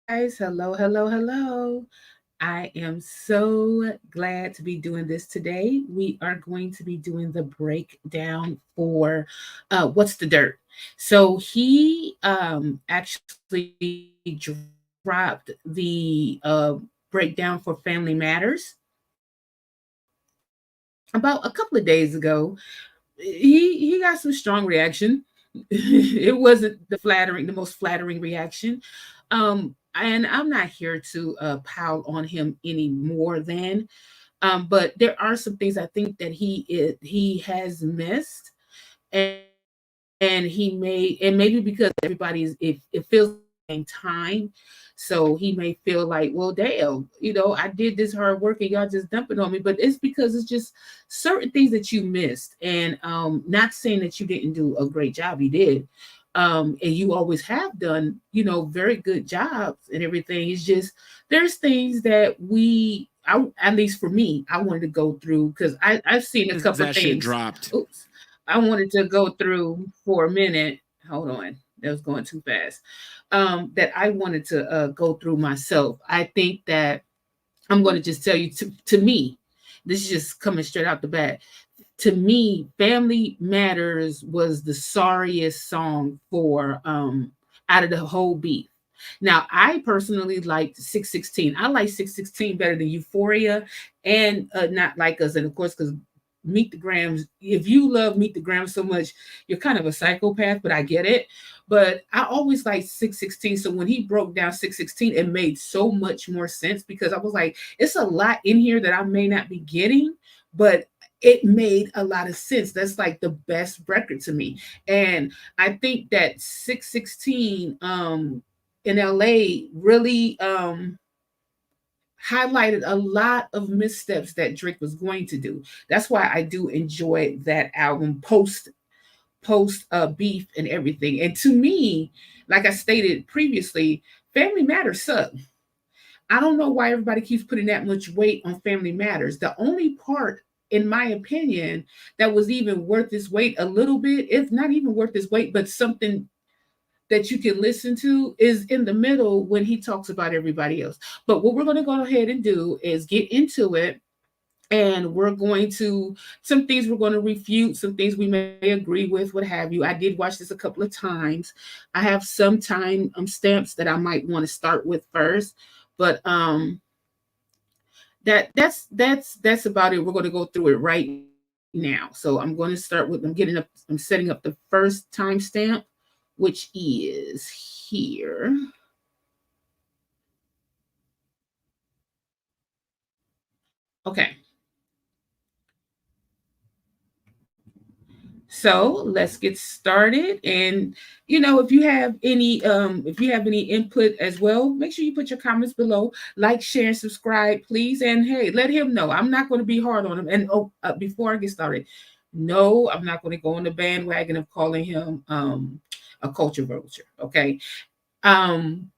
guys. Hello, hello, hello. I am so glad to be doing this today. We are going to be doing the breakdown for What's the Dirt. So he actually dropped the breakdown for Family Matters about a couple of days ago. He got some strong reaction. It wasn't the most flattering reaction. And I'm not here to pile on him any more than but there are some things I think that he has missed, and and maybe because everybody's it feels like we're on the same time, so he may feel like, well, damn, I did this hard work and y'all just dumping on me. But it's because it's just certain things that you missed. And not saying that you didn't do a great job, you did. And you always have done, very good jobs and everything. It's just there's things that at least for me, I wanted to go through because I've seen a As couple that of shit things. dropped. Oops, I wanted to go through for a minute. Hold on, that was going too fast. That I wanted to go through myself. I think that I'm going to just tell you, to me, this is just coming straight out the bat. To me, Family Matters was the sorriest song for out of the whole beat. Now, I personally liked 616. I like 616 better than Euphoria and Not Like Us. And of course, because Meet the Grams, if you love Meet the Grams so much, you're kind of a psychopath, but I get it. But I always liked 616. So when he broke down 616, it made so much more sense because I was like, it's a lot in here that I may not be getting, but it made a lot of sense. That's like the best record to me. And I think that 616 in LA really highlighted a lot of missteps that Drake was going to do. That's why I do enjoy that album post beef and everything. And to me, like I stated previously, Family Matters suck. I don't know why everybody keeps putting that much weight on Family Matters. The only part, in my opinion, that was even worth its weight a little bit, if not even worth its weight, but something that you can listen to, is in the middle when he talks about everybody else. But what we're going to go ahead and do is get into it. And we're going to, some things we're going to refute, some things we may agree with, what have you. I did watch this a couple of times. I have some time stamps that I might want to start with first. But that's about it. We're going to go through it right now. So I'm going to start with, I'm setting up the first timestamp, which is here. Okay. So let's get started. And if you have any input as well, make sure you put your comments below. Like, share, and subscribe, please. And hey, let him know. I'm not going to be hard on him. And before I get started, no, I'm not going to go on the bandwagon of calling him a culture vulture. Okay. Um,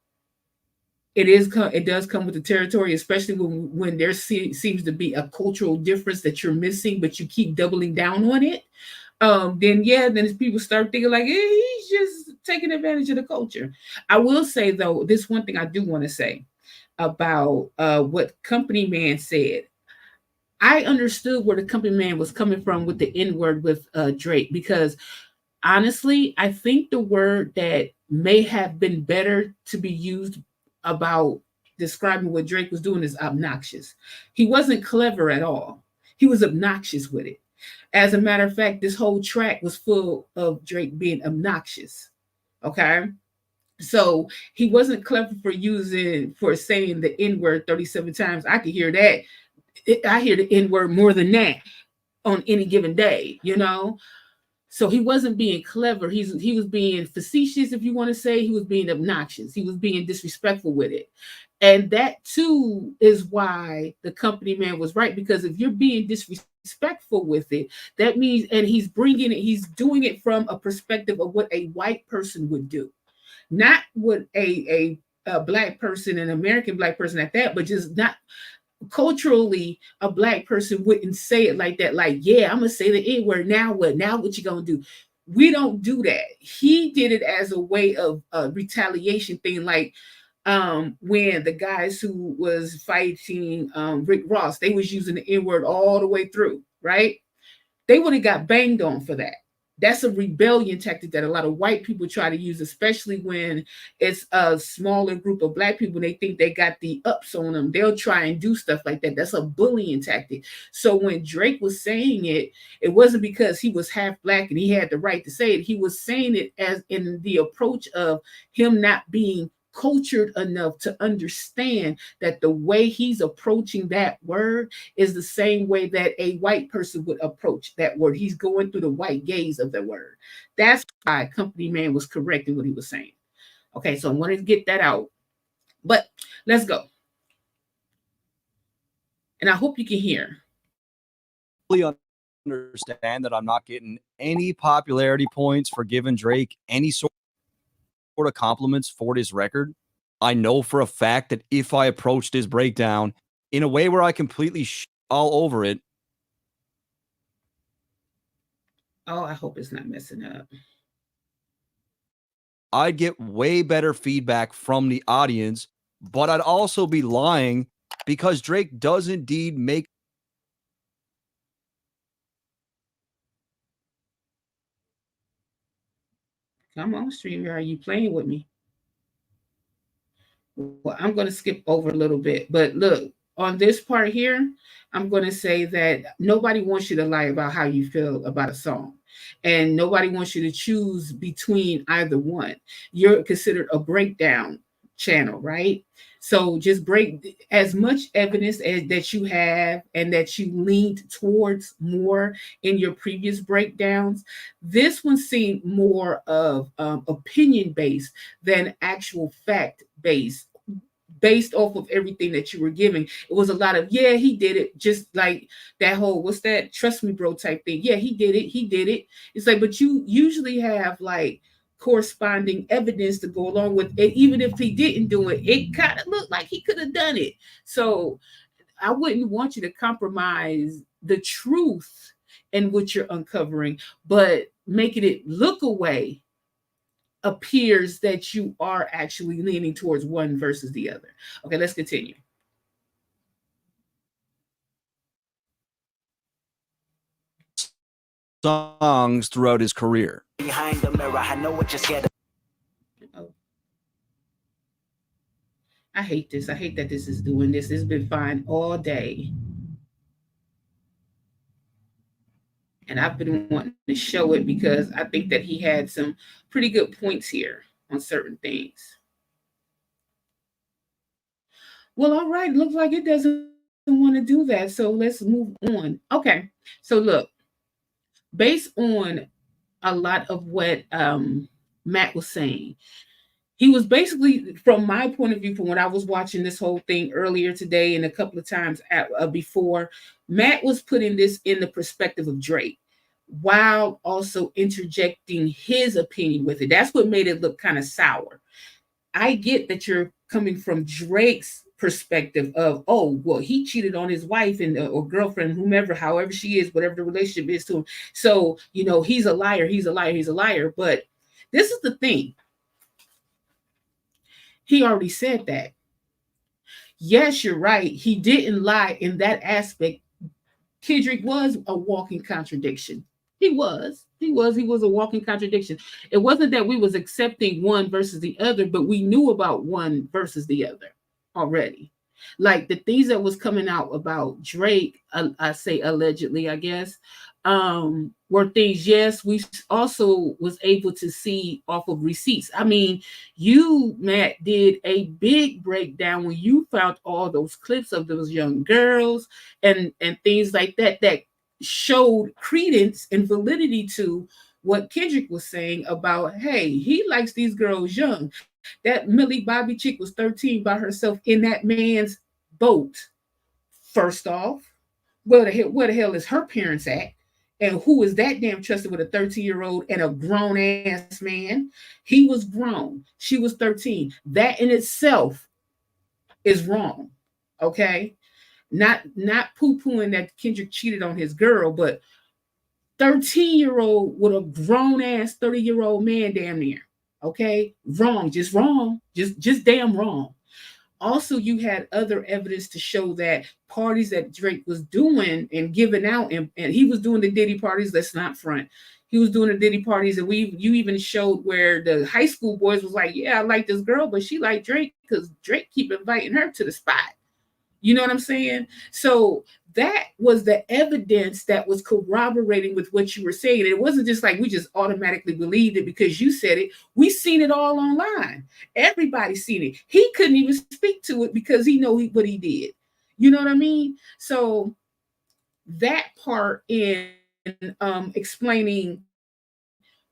it does come with the territory, especially when there seems to be a cultural difference that you're missing, but you keep doubling down on it. Then yeah, then people start thinking like, he's just taking advantage of the culture. I will say though, this one thing I do want to say about what Company Man said. I understood where the Company Man was coming from with the N word with Drake, because honestly, I think the word that may have been better to be used about describing what Drake was doing is obnoxious. He wasn't clever at all. He was obnoxious with it. As a matter of fact, this whole track was full of Drake being obnoxious. Okay. So he wasn't clever for saying the N word 37 times. I could hear that. I hear the N word more than that on any given day. So he wasn't being clever. He was being facetious, if you want to say. He was being obnoxious. He was being disrespectful with it. And that too is why the Company Man was right. Because if you're being disrespectful with it, that means, and he's doing it from a perspective of what a white person would do, not what a black person, an American black person at that, but just not culturally. A black person wouldn't say it like that. Like, yeah, I'm gonna say the N word. Now what? Now what you gonna do? We don't do that. He did it as a way of retaliation thing. Like, When the guys who was fighting Rick Ross, they was using the N-word all the way through, right? They would have got banged on for that. That's a rebellion tactic that a lot of white people try to use, especially when it's a smaller group of black people. They think they got the ups on them. They'll try and do stuff like that. That's a bullying tactic. So when Drake was saying it, it wasn't because he was half black and he had the right to say it. He was saying it as in the approach of him not being cultured enough to understand that the way he's approaching that word is the same way that a white person would approach that word. He's going through the white gaze of the word. That's why Company Man was correct in what he was saying. Okay, so I wanted to get that out. But let's go. And I hope you can hear. Understand that I'm not getting any popularity points for giving Drake any sort of compliments for this record. I know for a fact that if I approached his breakdown in a way where I completely all over it. Oh, I hope it's not messing up. I'd get way better feedback from the audience, but I'd also be lying because Drake does indeed make. Come on, streamer, are you playing with me? Well, I'm going to skip over a little bit, but look, on this part here, I'm going to say that nobody wants you to lie about how you feel about a song. And nobody wants you to choose between either one. You're considered a breakdown channel, right? So just break as much evidence as that you have and that you leaned towards more in your previous breakdowns. This one seemed more of opinion based than actual fact based off of everything that you were giving. It was a lot of, yeah, he did it. Just like that whole, what's that? Trust me, bro type thing. Yeah, he did it. He did it. It's like, but you usually have like corresponding evidence to go along with it. Even if he didn't do it, it kind of looked like he could have done it. So I wouldn't want you to compromise the truth in what you're uncovering, but making it look away appears that you are actually leaning towards one versus the other. Okay, let's continue. Songs throughout his career. Behind the mirror, I know what you're scared of. Oh. I hate this. I hate that this is doing this. It's been fine all day. And I've been wanting to show it because I think that he had some pretty good points here on certain things. Well, all right. Looks like it doesn't want to do that. So let's move on. Okay. So look, based on a lot of what Matt was saying, he was basically, from my point of view, from when I was watching this whole thing earlier today and a couple of times before, Matt was putting this in the perspective of Drake while also interjecting his opinion with it. That's what made it look kind of sour. I get that you're coming from Drake's perspective of, oh, well, he cheated on his wife and or girlfriend, whomever, however she is, whatever the relationship is to him. So, he's a liar, he's a liar, he's a liar. But this is the thing. He already said that. Yes, you're right. He didn't lie in that aspect. Kendrick was a walking contradiction. He was. He was a walking contradiction. It wasn't that we was accepting one versus the other, but we knew about one versus the other already. Like the things that was coming out about Drake, I say allegedly, I guess, were things, yes, we also was able to see off of receipts. I mean, you, Matt, did a big breakdown when you found all those clips of those young girls and things like that that showed credence and validity to what Kendrick was saying about, hey, he likes these girls young. That Millie Bobby chick was 13 by herself in that man's boat. First off, where the hell is her parents at? And who is that damn trusted with a 13-year-old and a grown ass man? He was grown. She was 13. That in itself is wrong. Okay. Not poo-pooing that Kendrick cheated on his girl, but 13-year-old with a grown ass 30-year-old man damn near. Okay. Wrong. Just wrong. Just damn wrong. Also, you had other evidence to show that parties that Drake was doing and giving out, and he was doing the Diddy parties. Let's not front. He was doing the Diddy parties, and you even showed where the high school boys was like, "Yeah, I like this girl, but she like Drake because Drake keep inviting her to the spot." You know what I'm saying? So that was the evidence that was corroborating with what you were saying. It wasn't just like we just automatically believed it because you said it. We seen it all online. Everybody seen it. He couldn't even speak to it because he know what he did. You know what I mean? So that part in explaining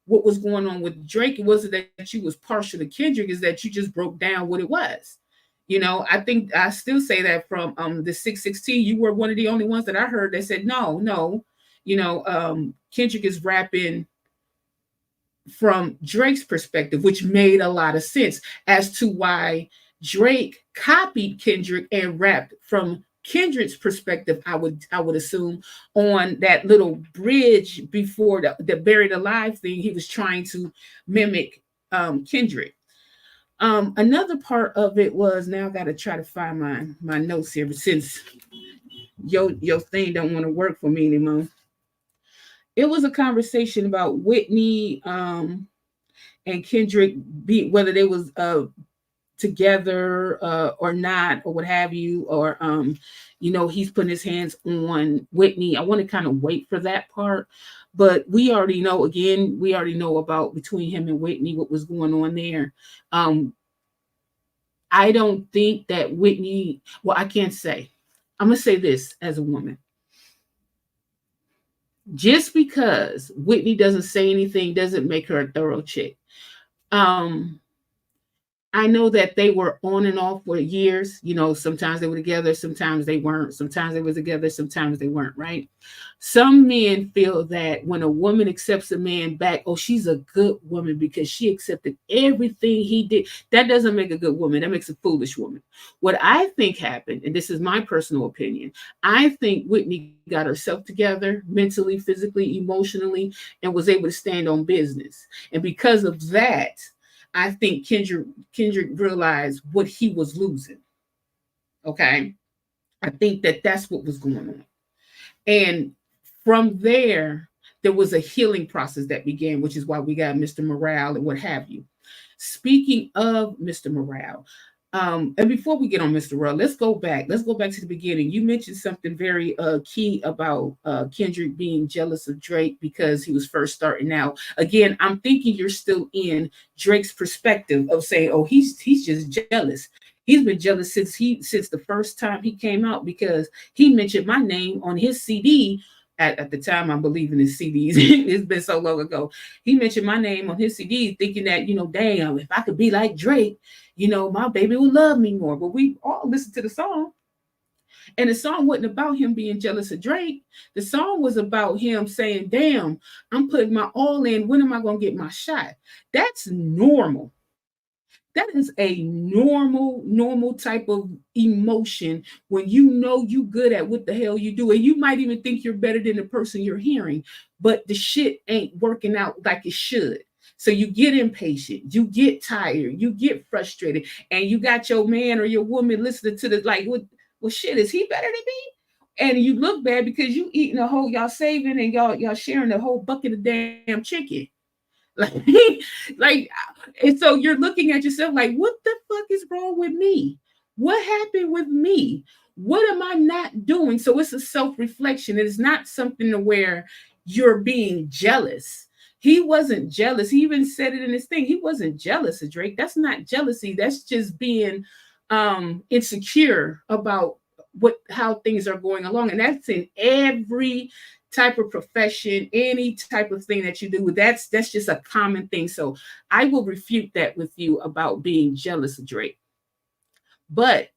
what was going on with Drake, it wasn't that you was partial to Kendrick, is that you just broke down what it was. I think I still say that from the 616, you were one of the only ones that I heard that said no. Kendrick is rapping from Drake's perspective, which made a lot of sense as to why Drake copied Kendrick and rapped from Kendrick's perspective. I would assume on that little bridge before the buried alive thing, he was trying to mimic Kendrick. Another part of it was, now I got to try to find my notes here, but since your thing don't want to work for me anymore. It was a conversation about Whitney and Kendrick, be whether they was together or not, or what have you, or he's putting his hands on Whitney. I want to kind of wait for that part, but we already know about between him and Whitney what was going on there. I don't think that Whitney, well, I can't say. I'm gonna say this as a woman. Just because Whitney doesn't say anything doesn't make her a thorough chick. Um, I know that they were on and off for years. Sometimes they were together, sometimes they weren't. Sometimes they were together, sometimes they weren't, right? Some men feel that when a woman accepts a man back, oh, she's a good woman because she accepted everything he did. That doesn't make a good woman. That makes a foolish woman. What I think happened, and this is my personal opinion, I think Whitney got herself together mentally, physically, emotionally, and was able to stand on business. And because of that, I think Kendrick realized what he was losing. Okay. I think that that's what was going on. And from there was a healing process that began, which is why we got Mr. Morale and what have you. Speaking of Mr. Morale, and before we get on Mr. Morale, let's go back. Let's go back to the beginning. You mentioned something very key about Kendrick being jealous of Drake because he was first starting out. Again, I'm thinking you're still in Drake's perspective of saying, "Oh, he's just jealous." He's been jealous since the first time he came out because he mentioned my name on his CD. At the time, I'm believing his CDs. It's been so long ago. He mentioned my name on his CD, thinking that, damn, if I could be like Drake, my baby would love me more. But we all listened to the song. And the song wasn't about him being jealous of Drake. The song was about him saying, damn, I'm putting my all in. When am I going to get my shot? That's normal. That is a normal type of emotion when you know you good at what the hell you do. And you might even think you're better than the person you're hearing, but the shit ain't working out like it should. So you get impatient, you get tired, you get frustrated, and you got your man or your woman listening to the like, well, shit, is he better than me? And you look bad because you eating a whole, y'all saving and y'all sharing a whole bucket of damn chicken. Like, like, and so you're looking at yourself like, what the fuck is wrong with me? What happened with me? What am I not doing? So it's a self-reflection. It is not something to where you're being jealous. He wasn't jealous. He even said it in his thing. He wasn't jealous of Drake. That's not jealousy. That's just being insecure about how things are going along. And that's in every type of profession, any type of thing that you do. That's just a common thing. So I will refute that with you about being jealous of Drake. But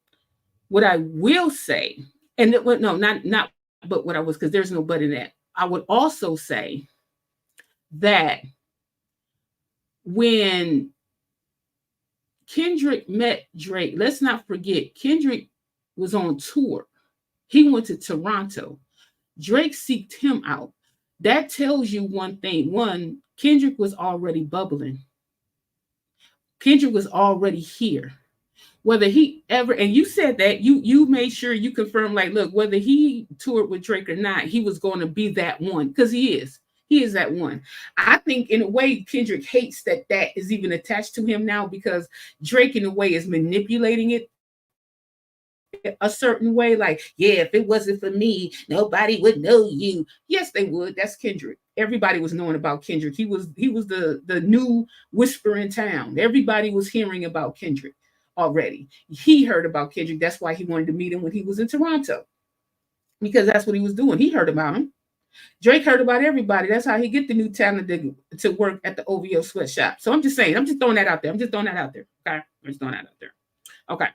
what I will say, and no, not but what I was, because there's no but in that. I would also say that when Kendrick met Drake, let's not forget, Kendrick was on tour. He went to Toronto. Drake seeked him out. That tells you one thing. One, Kendrick was already bubbling. Kendrick was already here. Whether he ever, and you said that you made sure you confirmed, like, look, whether he toured with Drake or not, he was going to be that one, because he is that one. I think in a way Kendrick hates that that is even attached to him now, because Drake in a way is manipulating it a certain way, like, yeah, if it wasn't for me, nobody would know you. Yes, they would. That's Kendrick. Everybody was knowing about Kendrick. He was the new whisper in town. Everybody was hearing about Kendrick already. He heard about Kendrick. That's why he wanted to meet him when he was in Toronto, because that's what he was doing. He heard about him. Drake heard about everybody. That's how he get the new talent to work at the OVO sweatshop. So I'm just saying, I'm just throwing that out there. I'm just throwing that out there. Okay. I'm just throwing that out there. Okay.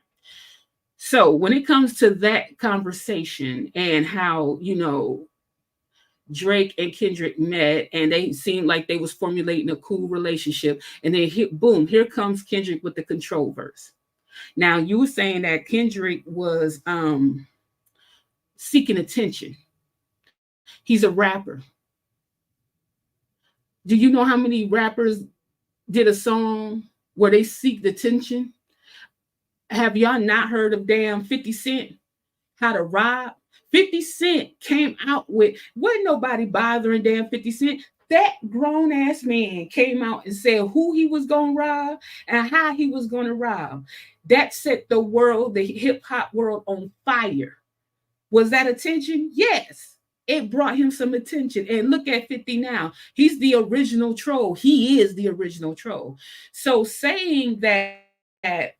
So when it comes to that conversation and how, Drake and Kendrick met and they seemed like they was formulating a cool relationship, and then boom, here comes Kendrick with the control verse. Now you were saying that Kendrick was seeking attention. He's a rapper. Do you know how many rappers did a song where they seek the attention? Have y'all not heard of damn 50 Cent? How to rob? 50 Cent came out with, wasn't nobody bothering damn 50 Cent. That grown ass man came out and said who he was going to rob and how he was going to rob. That set the world, the hip hop world, on fire. Was that attention? Yes. It brought him some attention. And look at 50 now. He's the original troll. He is the original troll. So saying that,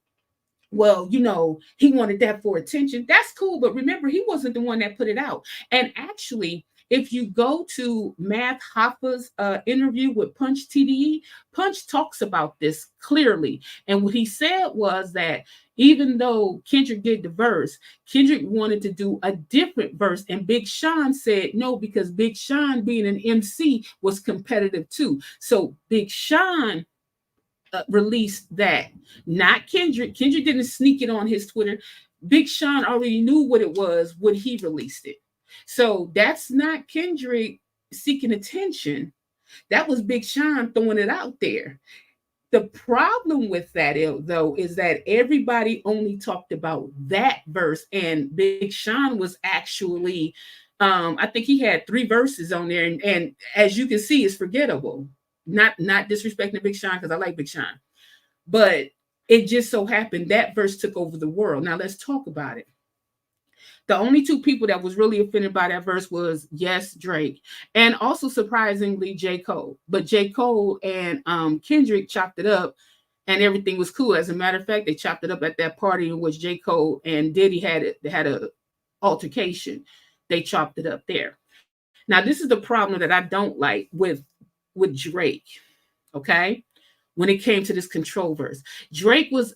well, he wanted that for attention, that's cool. But remember, he wasn't the one that put it out. And actually, if you go to Math Hoffa's interview with Punch TDE, Punch talks about this clearly. And what he said was that even though Kendrick did the verse, Kendrick wanted to do a different verse. And Big Sean said no, because Big Sean, being an MC, was competitive too. So Big Sean released that, not Kendrick. Kendrick didn't sneak it on his Twitter. Big Sean already knew what it was when he released it. So that's not Kendrick seeking attention. That was Big Sean throwing it out there. The problem with that, though, is that everybody only talked about that verse, and Big Sean was actually, I think he had 3 verses on there, and as you can see, it's forgettable. Not disrespecting Big Sean, because I like Big Sean, but it just so happened that verse took over the world. Now let's talk about it. The only 2 people that was really offended by that verse was, yes, Drake, and also surprisingly J. Cole. But J. Cole and Kendrick chopped it up, and everything was cool. As a matter of fact, they chopped it up at that party in which J. Cole and Diddy had a altercation. They chopped it up there. Now, this is the problem that I don't like with Drake. Okay, when it came to this control verse, Drake was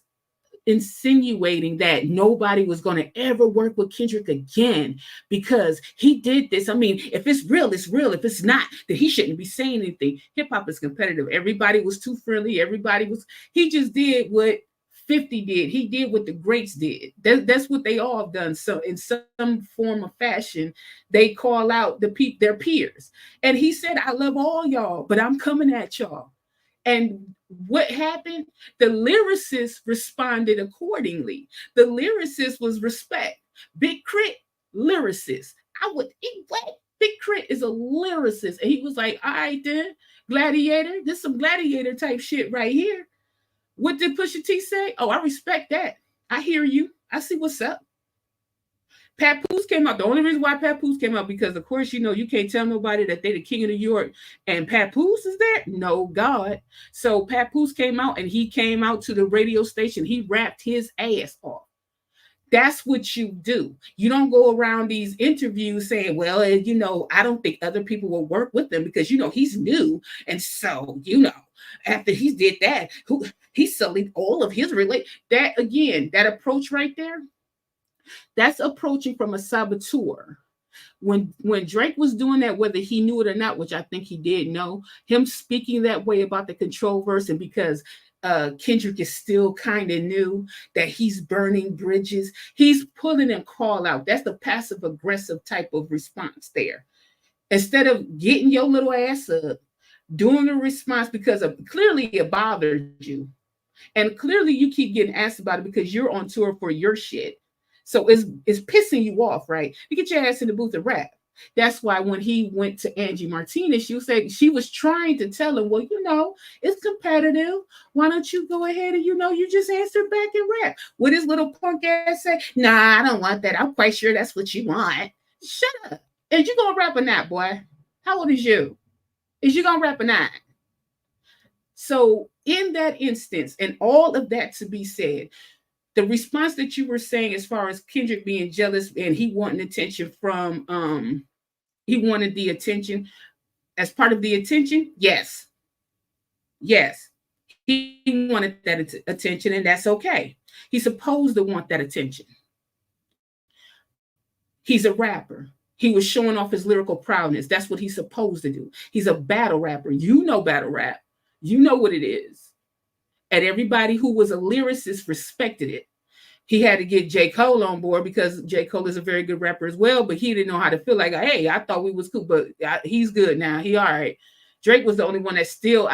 insinuating that nobody was going to ever work with Kendrick again because he did this. I mean, if it's real, it's real. If it's not, then he shouldn't be saying anything. Hip hop is competitive. Everybody was too friendly. He just did what 50 did. He did what the greats did. That's what they all have done. So in some form of fashion, they call out their peers. And he said, I love all y'all, but I'm coming at y'all. And what happened? The lyricist responded accordingly. The lyricist was respect. Big Crit, lyricist. What? Big Crit is a lyricist. And he was like, all right then, Gladiator, this some Gladiator type shit right here. What did Pusha T say? Oh, I respect that. I hear you. I see what's up. Papoose came out. The only reason why Papoose came out, because of course, you can't tell nobody that they the king of New York and Papoose is there. No God. So Papoose came out, and he came out to the radio station. He rapped his ass off. That's what you do. You don't go around these interviews saying, well, I don't think other people will work with him because, he's new. And so, after he did that, he sullied all of his that again, that approach right there, that's approaching from a saboteur. When Drake was doing that, whether he knew it or not, which I think he did know, him speaking that way about the control verse, and because Kendrick is still kind of new, that he's burning bridges, he's pulling a call out. That's the passive aggressive type of response there. Instead of getting your little ass up, doing a response because clearly it bothered you. And clearly you keep getting asked about it because you're on tour for your shit. So it's pissing you off, right? You get your ass in the booth and rap. That's why when he went to Angie Martinez, she was trying to tell him, well, it's competitive. Why don't you go ahead and you just answer back and rap? What his little punk ass say? Nah, I don't want that. I'm quite sure that's what you want. Shut up. And you gonna rap or not, boy? How old is you? Is you gonna rap or not? So in that instance, and all of that to be said, the response that you were saying as far as Kendrick being jealous and he wanting attention from he wanted the attention as part of the attention. Yes. Yes. He wanted that attention, and that's okay. He's supposed to want that attention. He's a rapper. He was showing off his lyrical prowess. That's what he's supposed to do. He's a battle rapper. You know battle rap. You know what it is. And everybody who was a lyricist respected it. He had to get J. Cole on board because J. Cole is a very good rapper as well, but he didn't know how to feel like, hey, I thought we was cool, but he's good now. He all right. Drake was the only one that still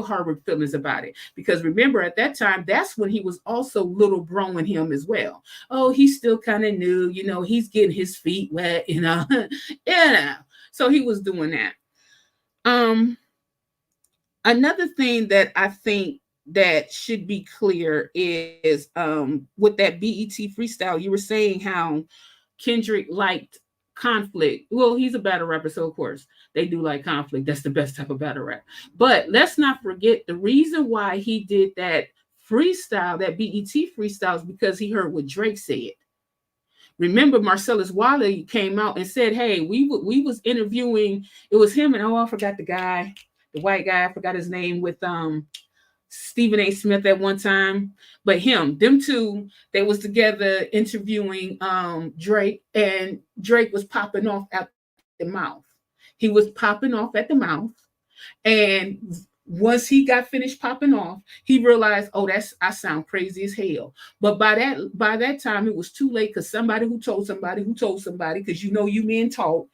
harbored feelings about it. Because remember, at that time, that's when he was also little broing him as well. Oh, he's still kind of new, he's getting his feet wet, So he was doing that. Another thing that I think that should be clear is with that BET freestyle, you were saying how Kendrick liked conflict. Well, he's a battle rapper, so of course they do like conflict. That's the best type of battle rap. But let's not forget the reason why he did that freestyle, that BET freestyle, is because he heard what Drake said. Remember, Marcellus Wiley came out and said, hey, we was interviewing, it was him and I forgot the white guy, I forgot his name, with Stephen A. Smith at one time, but them two, they was together interviewing Drake, and Drake was popping off at the mouth. He was popping off at the mouth, and once he got finished popping off, he realized, oh, I sound crazy as hell. But by that time, it was too late because somebody who told somebody, because you men talk,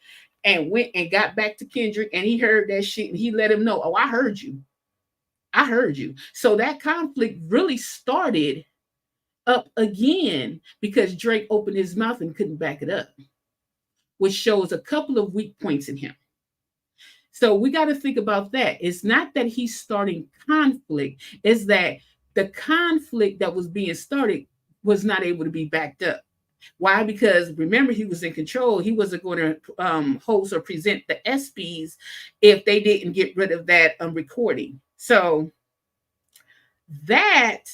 and went and got back to Kendrick, and he heard that shit, and he let him know, oh, I heard you. So that conflict really started up again because Drake opened his mouth and couldn't back it up, which shows a couple of weak points in him. So we got to think about that. It's not that he's starting conflict, it's that the conflict that was being started was not able to be backed up. Why? Because remember, he was in control. He wasn't going to host or present the ESPYs if they didn't get rid of that recording. So that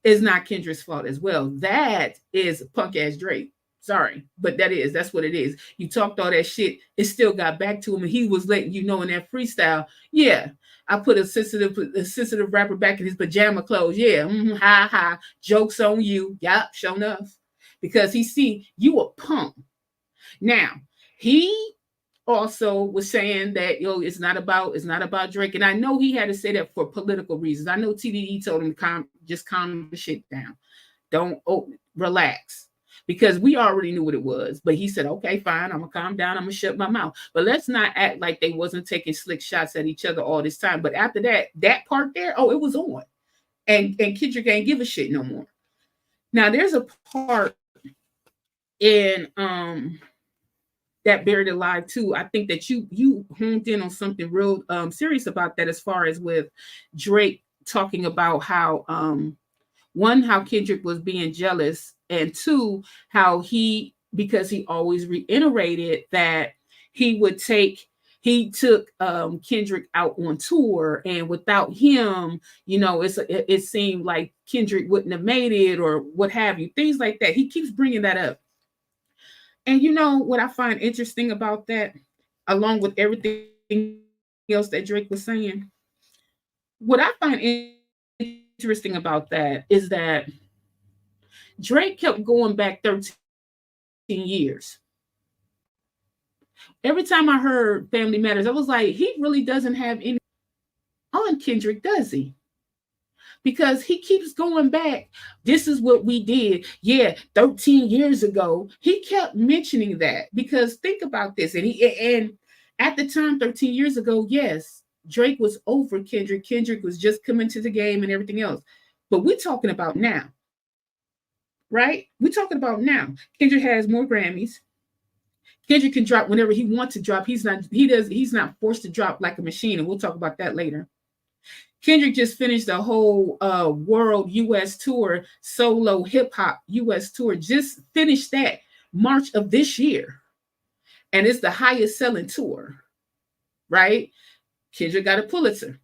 is not Kendrick's fault as well. That is punk ass Drake. Sorry, but that's what it is. You talked all that shit. It still got back to him, and he was letting you know in that freestyle. Yeah, I put a sensitive rapper back in his pajama clothes. Yeah, ha ha. Jokes on you. Yup, sure enough. Because he see you a punk. Now he also was saying that it's not about Drake, and I know he had to say that for political reasons. I know TDE told him to calm the shit down, don't relax, because we already knew what it was. But he said, okay, fine, I'm gonna calm down, I'm gonna shut my mouth. But let's not act like they wasn't taking slick shots at each other all this time. But after that part there, it was on, and Kendrick ain't give a shit no more. Now there's a part in that Buried Alive too. I think that you honed in on something real serious about that, as far as with Drake talking about how one, how Kendrick was being jealous, and two, how because he always reiterated that he took Kendrick out on tour, and without him, it seemed like Kendrick wouldn't have made it, or what have you, things like that. He keeps bringing that up. And what I find interesting about that, along with everything else that Drake was saying, what I find interesting about that is that Drake kept going back 13 years. Every time I heard Family Matters, I was like, he really doesn't have any on Kendrick, does he? Because he keeps going back. This is what we did. Yeah, 13 years ago. He kept mentioning that, because think about this. And at the time, 13 years ago, yes, Drake was over Kendrick. Kendrick was just coming to the game and everything else. But we're talking about now, right? We're talking about now. Kendrick has more Grammys. Kendrick can drop whenever he wants to drop. He's not forced to drop like a machine, and we'll talk about that later. Kendrick just finished the whole world US tour, solo hip hop US tour. Just finished that March of this year. And it's the highest selling tour, right? Kendrick got a Pulitzer,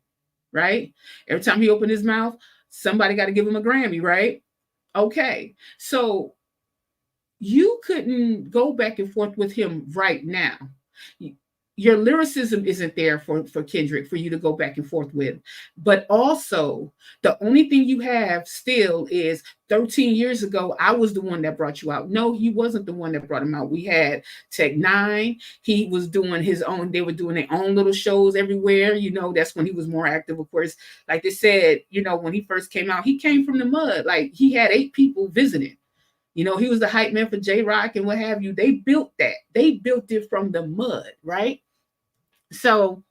right? Every time he opened his mouth, somebody got to give him a Grammy, right? Okay. So you couldn't go back and forth with him right now. Your lyricism isn't there for Kendrick for you to go back and forth with. But also, the only thing you have still is 13 years ago, I was the one that brought you out. No, he wasn't the one that brought him out. We had Tech Nine. He was doing his own, they were doing their own little shows everywhere. You know, that's when he was more active, of course. Like they said, you know, when he first came out, he came from the mud. Like he had 8 people visiting. You know, he was the hype man for J-Rock and what have you. They built that. They built it from the mud, right? So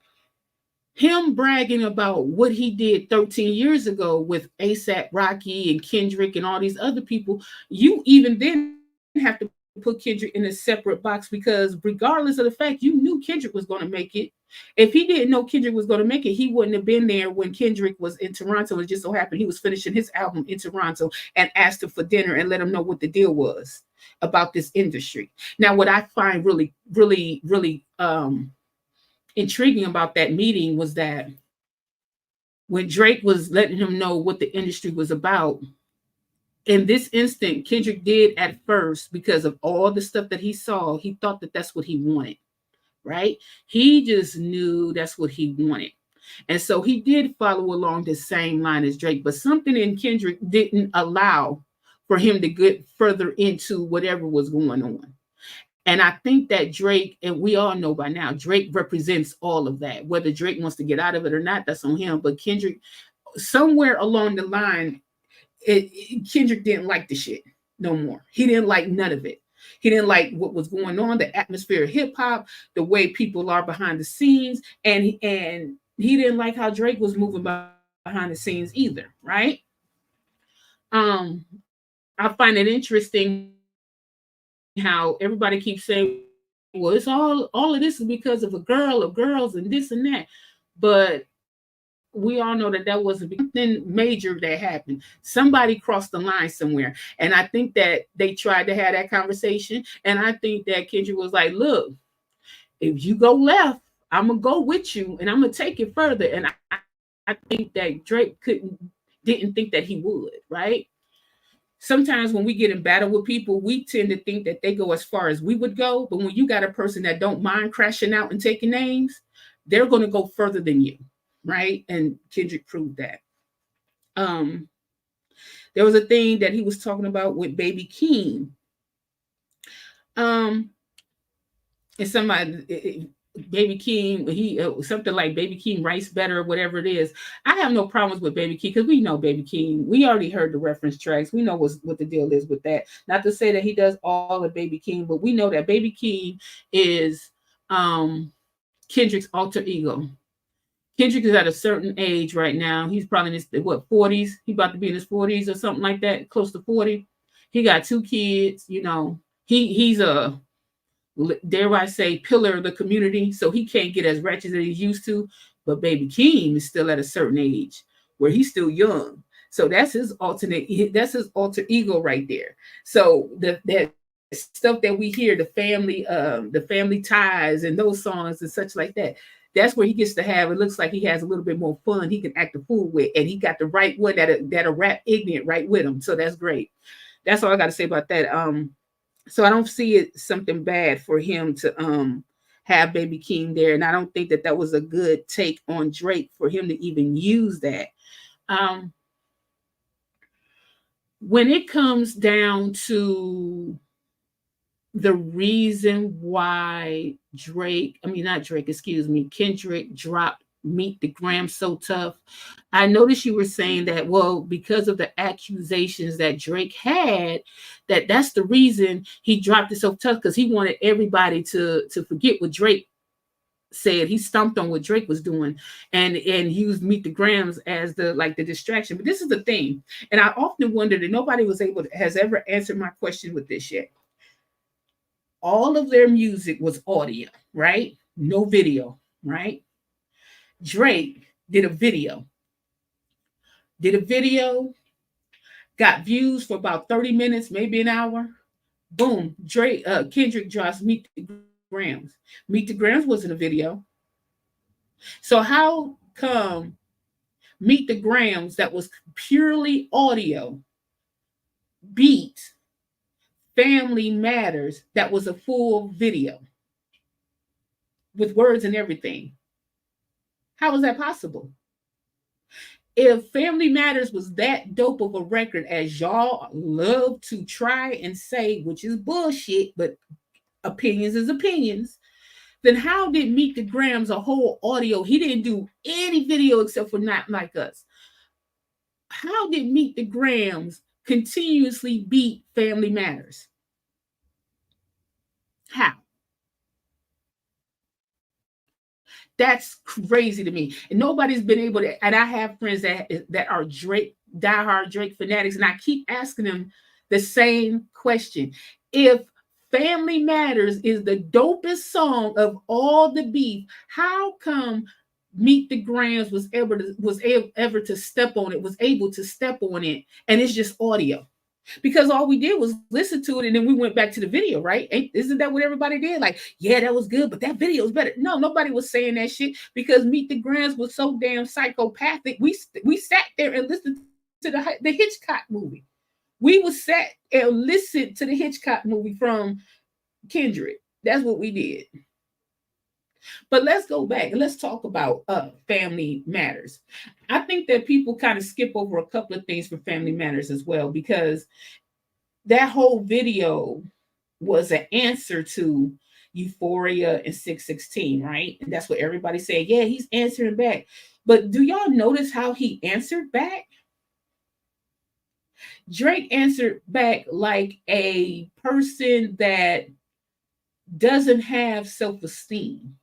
him bragging about what he did 13 years ago with ASAP Rocky and Kendrick and all these other people, you even then have to put Kendrick in a separate box because regardless of the fact, you knew Kendrick was going to make it. If he didn't know Kendrick was going to make it, he wouldn't have been there when Kendrick was in Toronto. It just so happened he was finishing his album in Toronto and asked him for dinner and let him know what the deal was about this industry. Now, what I find really, really, really intriguing about that meeting was that when Drake was letting him know what the industry was about, in this instant, Kendrick did at first, because of all the stuff that he saw, he thought that that's what he wanted, right? He just knew that's what he wanted. And so he did follow along the same line as Drake, but something in Kendrick didn't allow for him to get further into whatever was going on. And I think that Drake, and we all know by now, Drake represents all of that. Whether Drake wants to get out of it or not, that's on him. But Kendrick, somewhere along the line, Kendrick didn't like the shit no more. He didn't like none of it. He didn't like what was going on, the atmosphere of hip hop, the way people are behind the scenes, and he didn't like how Drake was moving behind the scenes either, right? I find it interesting how everybody keeps saying, well, it's all of this is because of a girl or girls and this and that. But we all know that that wasn't something major that happened. Somebody crossed the line somewhere. And I think that they tried to have that conversation. And I think that Kendrick was like, look, if you go left, I'm going to go with you and I'm going to take it further. And I think that Drake didn't think that he would, right? Sometimes when we get in battle with people, we tend to think that they go as far as we would go. But when you got a person that don't mind crashing out and taking names, they're going to go further than you, right? And Kendrick proved that. There was a thing that he was talking about with Baby Keem. And somebody, Baby Keem, he something like Baby Keem writes better or whatever it is. I have no problems with Baby Keem because we know Baby Keem. We already heard the reference tracks. We know what the deal is with that. Not to say that he does all of Baby Keem, but we know that Baby Keem is Kendrick's alter ego. Kendrick is at a certain age right now. He's probably in his 40s. He's about to be in his 40s or something like that, close to 40. He got 2 kids. You know, he's a, dare I say, pillar of the community. So he can't get as ratchet as he's used to. But Baby Keem is still at a certain age where he's still young. So that's his alter ego right there. So that stuff that we hear, the family ties and those songs and such like that. That's where he gets to have, it looks like he has a little bit more fun. He can act a fool with, and he got the right one that'll rap ignorant right with him. So that's great. That's all I got to say about that. So I don't see it something bad for him to have Baby Keem there. And I don't think that was a good take on Drake for him to even use that. When it comes down to the reason why Kendrick dropped Meet the Gram so tough. I noticed you were saying that, well, because of the accusations that Drake had, that's the reason he dropped it so tough, because he wanted everybody to forget what Drake said he stumped on what Drake was doing and used Meet the Grams as the distraction. But this is the thing, and I often wondered, and nobody has ever answered my question with this yet. All of their music was audio, right? No video, right? Drake did a video, got views for about 30 minutes, maybe an hour. Boom, Kendrick drops Meet the Grams. Meet the Grams wasn't a video. So how come Meet the Grams that was purely audio beat Family Matters that was a full video with words and everything? How is that possible? If Family Matters was that dope of a record as y'all love to try and say, which is bullshit, but opinions is opinions, then how did Meet the Grams a whole audio? He didn't do any video except for Not Like Us. How did Meet the Grams continuously beat Family Matters? How? That's crazy to me. And nobody's been able to, and I have friends that are Drake, diehard Drake fanatics, and I keep asking them the same question. If Family Matters is the dopest song of all the beef, how come Meet the Grams was able to step on it, was able to step on it, and it's just audio? Because all we did was listen to it and then we went back to the video, right? Isn't that what everybody did? Like, yeah, that was good, but that video was better. No, nobody was saying that shit because Meet the Grams was so damn psychopathic. We sat there and listened to the Hitchcock movie. We was sat and listened to the Hitchcock movie from Kendrick. That's what we did. But let's go back and let's talk about Family Matters. I think that people kind of skip over a couple of things for Family Matters as well, because that whole video was an answer to Euphoria and 616, right? And that's what everybody said. Yeah, he's answering back. But do y'all notice how he answered back? Drake answered back like a person that doesn't have self-esteem.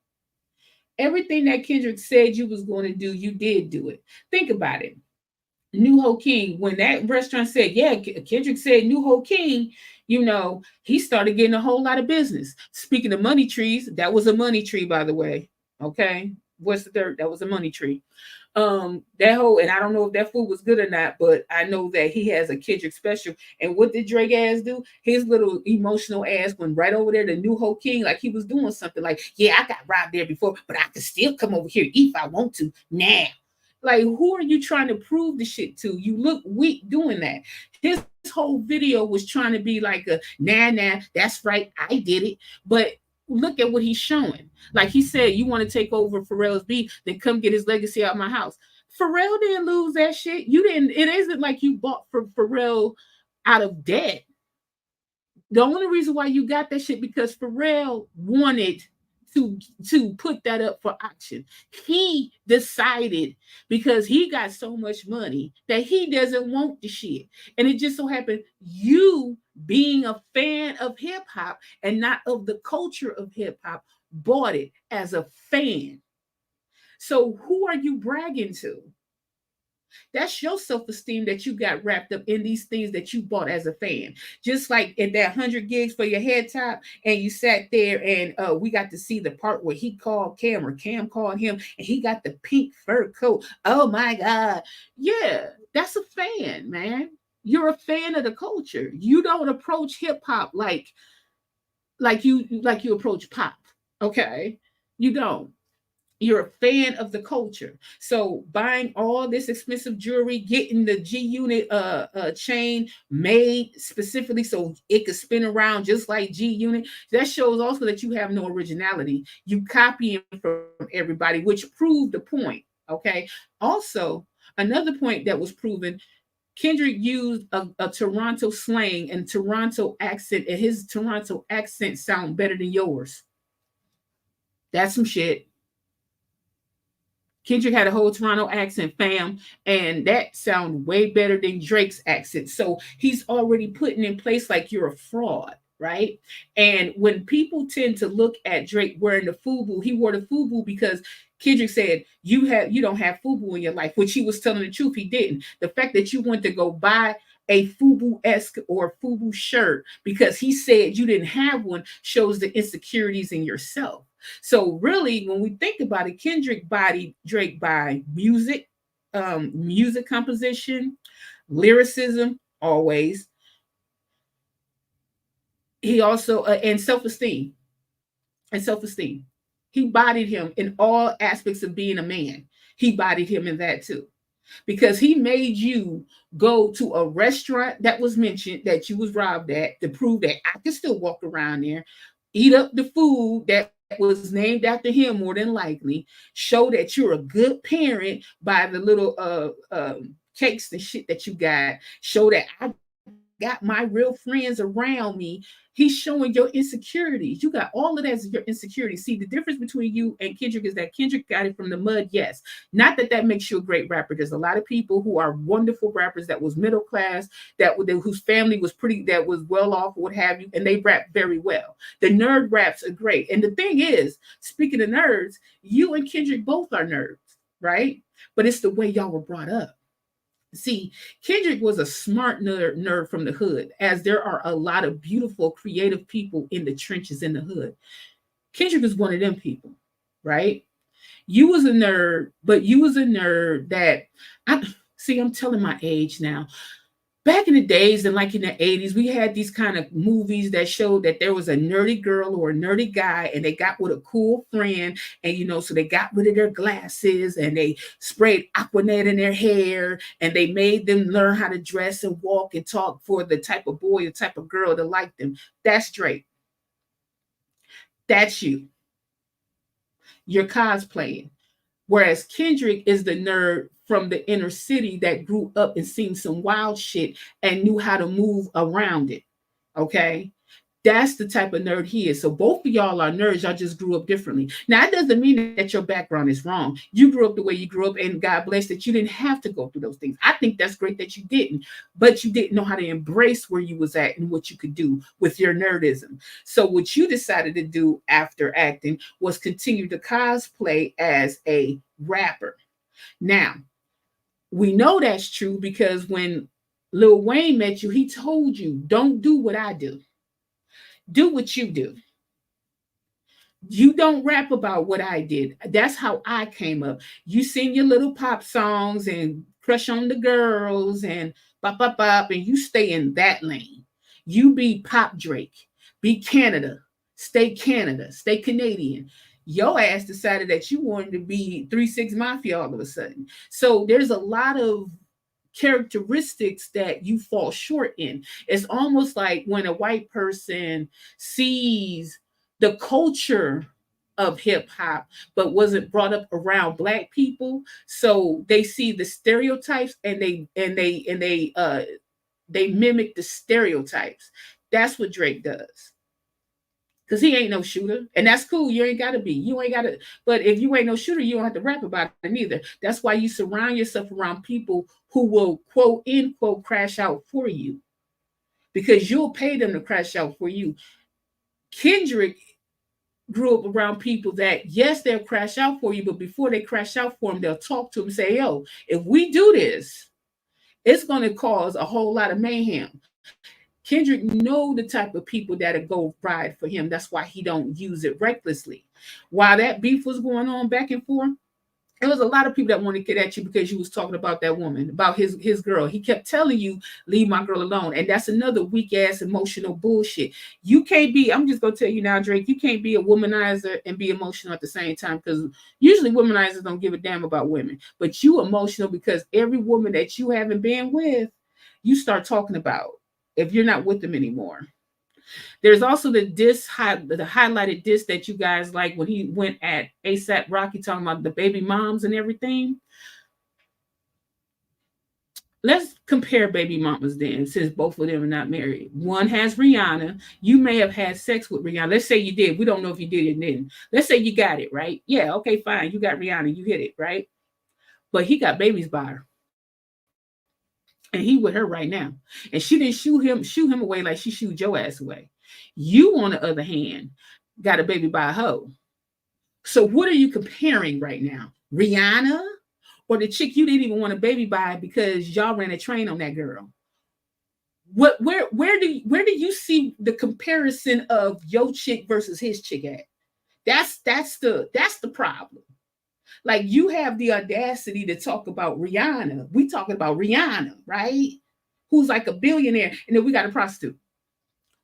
Everything that Kendrick said you was going to do, you did do it. Think about it. New Ho King, when that restaurant said, yeah, Kendrick said New Ho King, he started getting a whole lot of business. Speaking of money trees, that was a money tree, by the way. Okay. What's the third? That was a money tree. And I don't know if that food was good or not, but I know that he has a Kendrick special. And what did Drake ass do? His little emotional ass went right over there to New Ho King, like he was doing something like, yeah, I got robbed there before, but I can still come over here if I want to now. Like, who are you trying to prove the shit to? You look weak doing that. His whole video was trying to be like a, nah, that's right, I did it. But look at what he's showing. Like he said, you want to take over Pharrell's beat, then come get his legacy out of my house. Pharrell didn't lose that shit. You didn't. It isn't like you bought Pharrell out of debt. The only reason why you got that shit because Pharrell wanted to put that up for auction. He decided because he got so much money that he doesn't want the shit. And it just so happened you being a fan of hip hop and not of the culture of hip hop bought it as a fan. So who are you bragging to? That's your self-esteem that you got wrapped up in these things that you bought as a fan. Just like in that 100 gigs for your head top, and you sat there and we got to see the part where he called Cam or Cam called him and he got the pink fur coat. Oh my God. Yeah, that's a fan, man. You're a fan of the culture. You don't approach hip hop like you approach pop. Okay? You don't. You're a fan of the culture. So buying all this expensive jewelry, getting the G Unit chain made specifically so it could spin around just like G Unit, that shows also that you have no originality. You copying from everybody, which proved the point. Okay. Also, another point that was proven, Kendrick used a Toronto slang and Toronto accent, and his Toronto accent sound better than yours. That's some shit. Kendrick had a whole Toronto accent, fam, and that sounds way better than Drake's accent. So he's already putting in place like you're a fraud. right? And when people tend to look at Drake wearing the FUBU, he wore the FUBU because Kendrick said you don't have FUBU in your life, which he was telling the truth. He didn't. The fact that you went to go buy a FUBU-esque or FUBU shirt because he said you didn't have one shows the insecurities in yourself. So really, when we think about it, Kendrick bodied Drake by music, music composition, lyricism, always. He also and self-esteem and self-esteem. He bodied him in all aspects of being a man. He bodied him in that too, because he made you go to a restaurant that was mentioned that you was robbed at to prove that I can still walk around there, eat up the food that was named after him more than likely, show that you're a good parent by the little cakes and shit that you got, show that I got my real friends around me. He's showing your insecurities. You got all of that as your insecurities. See, the difference between you and Kendrick is that Kendrick got it from the mud, yes. Not that that makes you a great rapper. There's a lot of people who are wonderful rappers that was middle class, whose family was pretty, that was well off, what have you, and they rap very well. The nerd raps are great. And the thing is, speaking of nerds, you and Kendrick both are nerds, right? But it's the way y'all were brought up. See, Kendrick was a smart nerd from the hood, as there are a lot of beautiful, creative people in the trenches in the hood. Kendrick is one of them people, right? You was a nerd, but you was a nerd that I see. I'm telling my age now. Back in the days and like in the 80s, we had these kind of movies that showed that there was a nerdy girl or a nerdy guy and they got with a cool friend, and so they got rid of their glasses and they sprayed Aquanet in their hair and they made them learn how to dress and walk and talk for the type of boy, the type of girl that liked them. That's Drake. That's you. You're cosplaying. Whereas Kendrick is the nerd from the inner city that grew up and seen some wild shit and knew how to move around it. Okay. That's the type of nerd he is. So both of y'all are nerds. Y'all just grew up differently. Now, that doesn't mean that your background is wrong. You grew up the way you grew up, and God bless that you didn't have to go through those things. I think that's great that you didn't, but you didn't know how to embrace where you was at and what you could do with your nerdism. So what you decided to do after acting was continue to cosplay as a rapper. Now, we know that's true because when Lil Wayne met you, he told you, don't do what I do. Do what you do. You don't rap about what I did. That's how I came up. You sing your little pop songs and crush on the girls and bop, bop, bop, and you stay in that lane. You be pop Drake, be Canada, stay Canadian. Your ass decided that you wanted to be 3 6 Mafia all of a sudden. So there's a lot of characteristics that you fall short in. It's almost like when a white person sees the culture of hip hop but wasn't brought up around black people, so they see the stereotypes and they mimic the stereotypes. That's what Drake does. Because he ain't no shooter. And that's cool. You ain't gotta be. You ain't gotta, but if you ain't no shooter, you don't have to rap about it either. That's why you surround yourself around people who will quote unquote crash out for you. Because you'll pay them to crash out for you. Kendrick grew up around people that, yes, they'll crash out for you, but before they crash out for him, they'll talk to him and say, yo, if we do this, it's gonna cause a whole lot of mayhem. Kendrick know the type of people that'll go ride for him. That's why he don't use it recklessly. While that beef was going on back and forth, there was a lot of people that wanted to get at you because you was talking about that woman, about his girl. He kept telling you, leave my girl alone. And that's another weak ass emotional bullshit. You can't be, I'm just gonna tell you now, Drake, you can't be a womanizer and be emotional at the same time, because usually womanizers don't give a damn about women. But you emotional because every woman that you haven't been with, you start talking about if you're not with them anymore. There's also the the highlighted diss that you guys like when he went at ASAP Rocky talking about the baby moms and everything. Let's compare baby mamas then, since both of them are not married. One has Rihanna. You may have had sex with Rihanna. Let's say you did. We don't know if you did it then. Let's say you got it, right? Yeah, okay, fine. You got Rihanna. You hit it, right? But he got babies by her. And he with her right now. And she didn't shoo him away like she shooed your ass away. You, on the other hand, got a baby by a hoe. So what are you comparing right now? Rihanna or the chick you didn't even want a baby by because y'all ran a train on that girl? What where do you see the comparison of your chick versus his chick at? That's the problem. Like, you have the audacity to talk about Rihanna. We talking about Rihanna, right? Who's like a billionaire, and then we got a prostitute,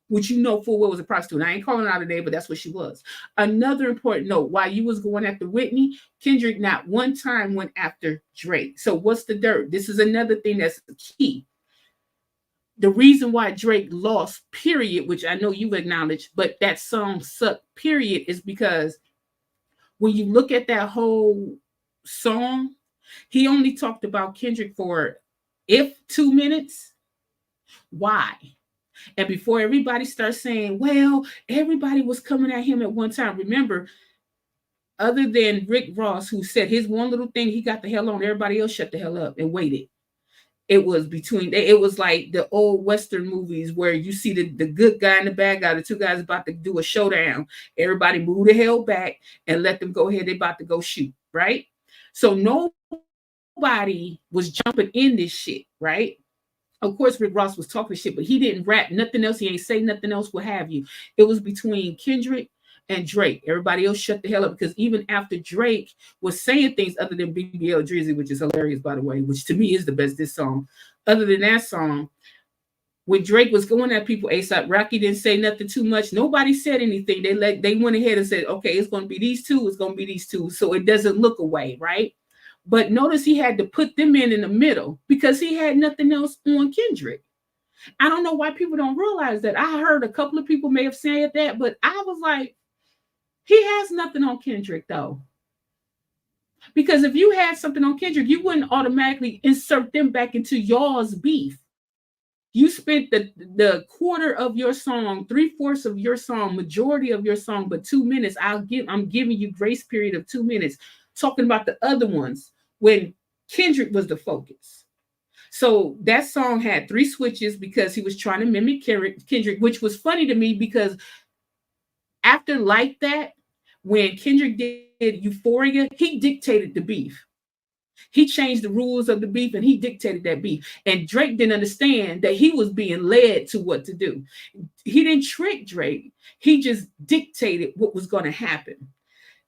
which you know full well was a prostitute. I ain't calling her out today, but that's what she was. Another important note: while you was going after Whitney, Kendrick not one time went after Drake. So what's the dirt? This is another thing that's key. The reason why Drake lost, period, which I know you've acknowledged, but that song sucked, period, is because when you look at that whole song, he only talked about Kendrick for, if 2 minutes. Why? And before everybody starts saying, well, everybody was coming at him at one time. Remember, other than Rick Ross, who said his one little thing, he got the hell on, everybody else shut the hell up and waited. It was like the old Western movies where you see the good guy and the bad guy, the two guys about to do a showdown. Everybody move the hell back and let them go ahead. They about to go shoot, right? So nobody was jumping in this shit, right? Of course, Rick Ross was talking shit, but he didn't rap nothing else. He ain't say nothing else, what have you. It was between Kendrick and Drake. Everybody else shut the hell up, because even after Drake was saying things other than BBL Drizzy, which is hilarious, by the way, which to me is the best this song. Other than that song, when Drake was going at people, ASAP Rocky didn't say nothing too much. Nobody said anything. They went ahead and said, okay, it's going to be these two. It's going to be these two. So it doesn't look away, right? But notice he had to put them in the middle because he had nothing else on Kendrick. I don't know why people don't realize that. I heard a couple of people may have said that, but I was like, he has nothing on Kendrick, though. Because if you had something on Kendrick, you wouldn't automatically insert them back into y'all's beef. You spent the quarter of your song, 3/4 of your song, majority of your song, but 2 minutes. I'm giving you grace period of 2 minutes, talking about the other ones when Kendrick was the focus. So that song had 3 switches because he was trying to mimic Kendrick, which was funny to me because after Like That, when Kendrick did Euphoria, he dictated the beef. He changed the rules of the beef and he dictated that beef. And Drake didn't understand that he was being led to what to do. He didn't trick Drake. He just dictated what was going to happen.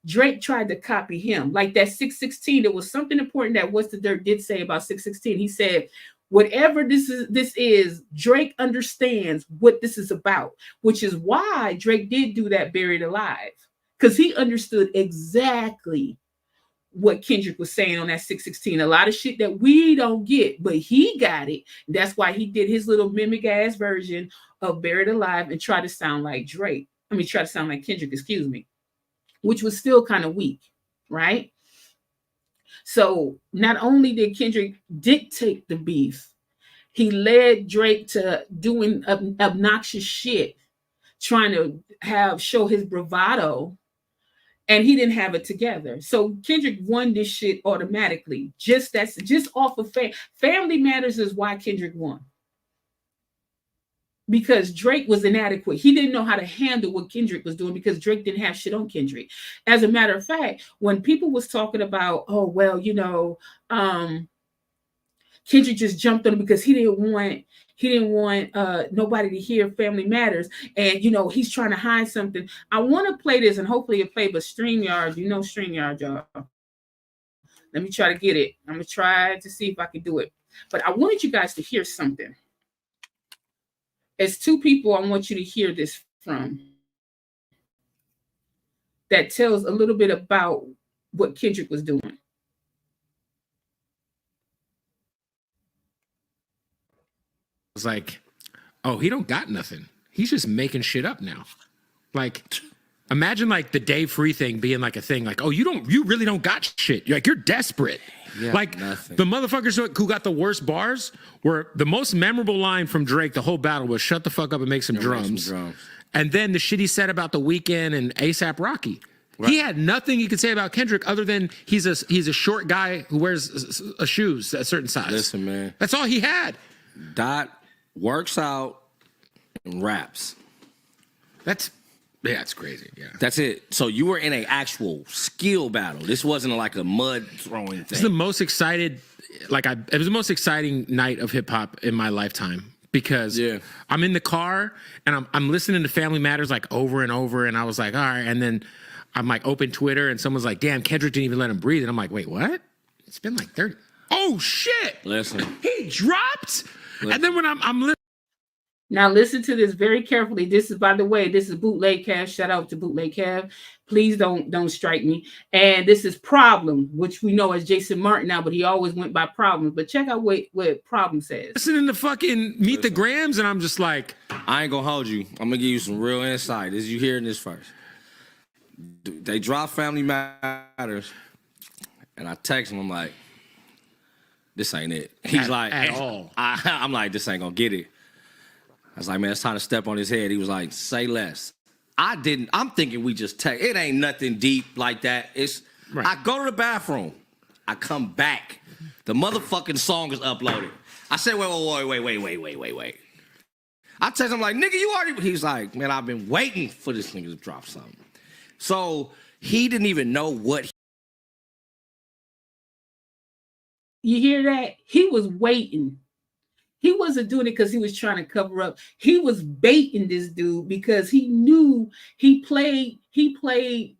Drake tried to copy him. Like that 616, there was something important that What's the Dirt did say about 616. He said, whatever this is, Drake understands what this is about, which is why Drake did do that Buried Alive, because he understood exactly what Kendrick was saying on that 616. A lot of shit that we don't get, but he got it. That's why he did his little mimic ass version of Buried Alive and try to sound like Drake. Try to sound like Kendrick, excuse me, which was still kind of weak, right? So not only did Kendrick dictate the beef, he led Drake to doing obnoxious shit, trying to show his bravado, and he didn't have it together. So Kendrick won this shit automatically. Just off of Family Matters is why Kendrick won. Because Drake was inadequate. He didn't know how to handle what Kendrick was doing because Drake didn't have shit on Kendrick. As a matter of fact, when people was talking about, oh, well, Kendrick just jumped on him because he didn't want nobody to hear Family Matters, and he's trying to hide something. I want to play this, and hopefully it play, but StreamYard, StreamYard, y'all. Let me try to get it. I'm gonna try to see if I can do it. But I wanted you guys to hear something. It's 2 people I want you to hear this from that tells a little bit about what Kendrick was doing. Was like, oh, he don't got nothing. He's just making shit up now. Like, imagine like the Dave Free thing being like a thing. Like, oh, you really don't got shit. You're desperate. Yeah, like nothing. The motherfuckers who got the worst bars were the most memorable line from Drake. The whole battle was "Shut the fuck up and make some drums." And then the shit he said about The Weeknd and ASAP Rocky. Right. He had nothing he could say about Kendrick other than he's a short guy who wears shoes a certain size. Listen, man, that's all he had. Dot works out and raps. That's crazy. Yeah. That's it. So you were in an actual skill battle. This wasn't like a mud throwing thing. It's the most excited, it was the most exciting night of hip hop in my lifetime because I'm in the car and I'm listening to Family Matters like over and over, and I was like, all right, and then I'm like open Twitter and someone's like, damn, Kendrick didn't even let him breathe, and I'm like, wait, what? It's been like 30. Oh shit! Listen, he dropped, and then when I'm listening. Now listen to this very carefully. This is, by the way, this is Bootleg Cav. Shout out to Bootleg Cav. Please don't strike me. And this is Problem, which we know as Jason Martin now, but he always went by Problems. But check out what Problem says. Listening to fucking Meet the Grams, and I'm just like, I ain't gonna hold you. I'm gonna give you some real insight. As you hearing this first, they drop Family Matters, and I text him. I'm like, this ain't it. He's like, at all. I'm like, this ain't gonna get it. I was like, man, it's time to step on his head. He was like, say less. I'm thinking we just text. It ain't nothing deep like that. Right. I go to the bathroom. I come back. The motherfucking song is uploaded. I said, wait. I text him like, nigga, you already. He's like, man, I've been waiting for this nigga to drop something. So he didn't even know what. You hear that? He was waiting. He wasn't doing it because he was trying to cover up. He was baiting this dude because he knew he played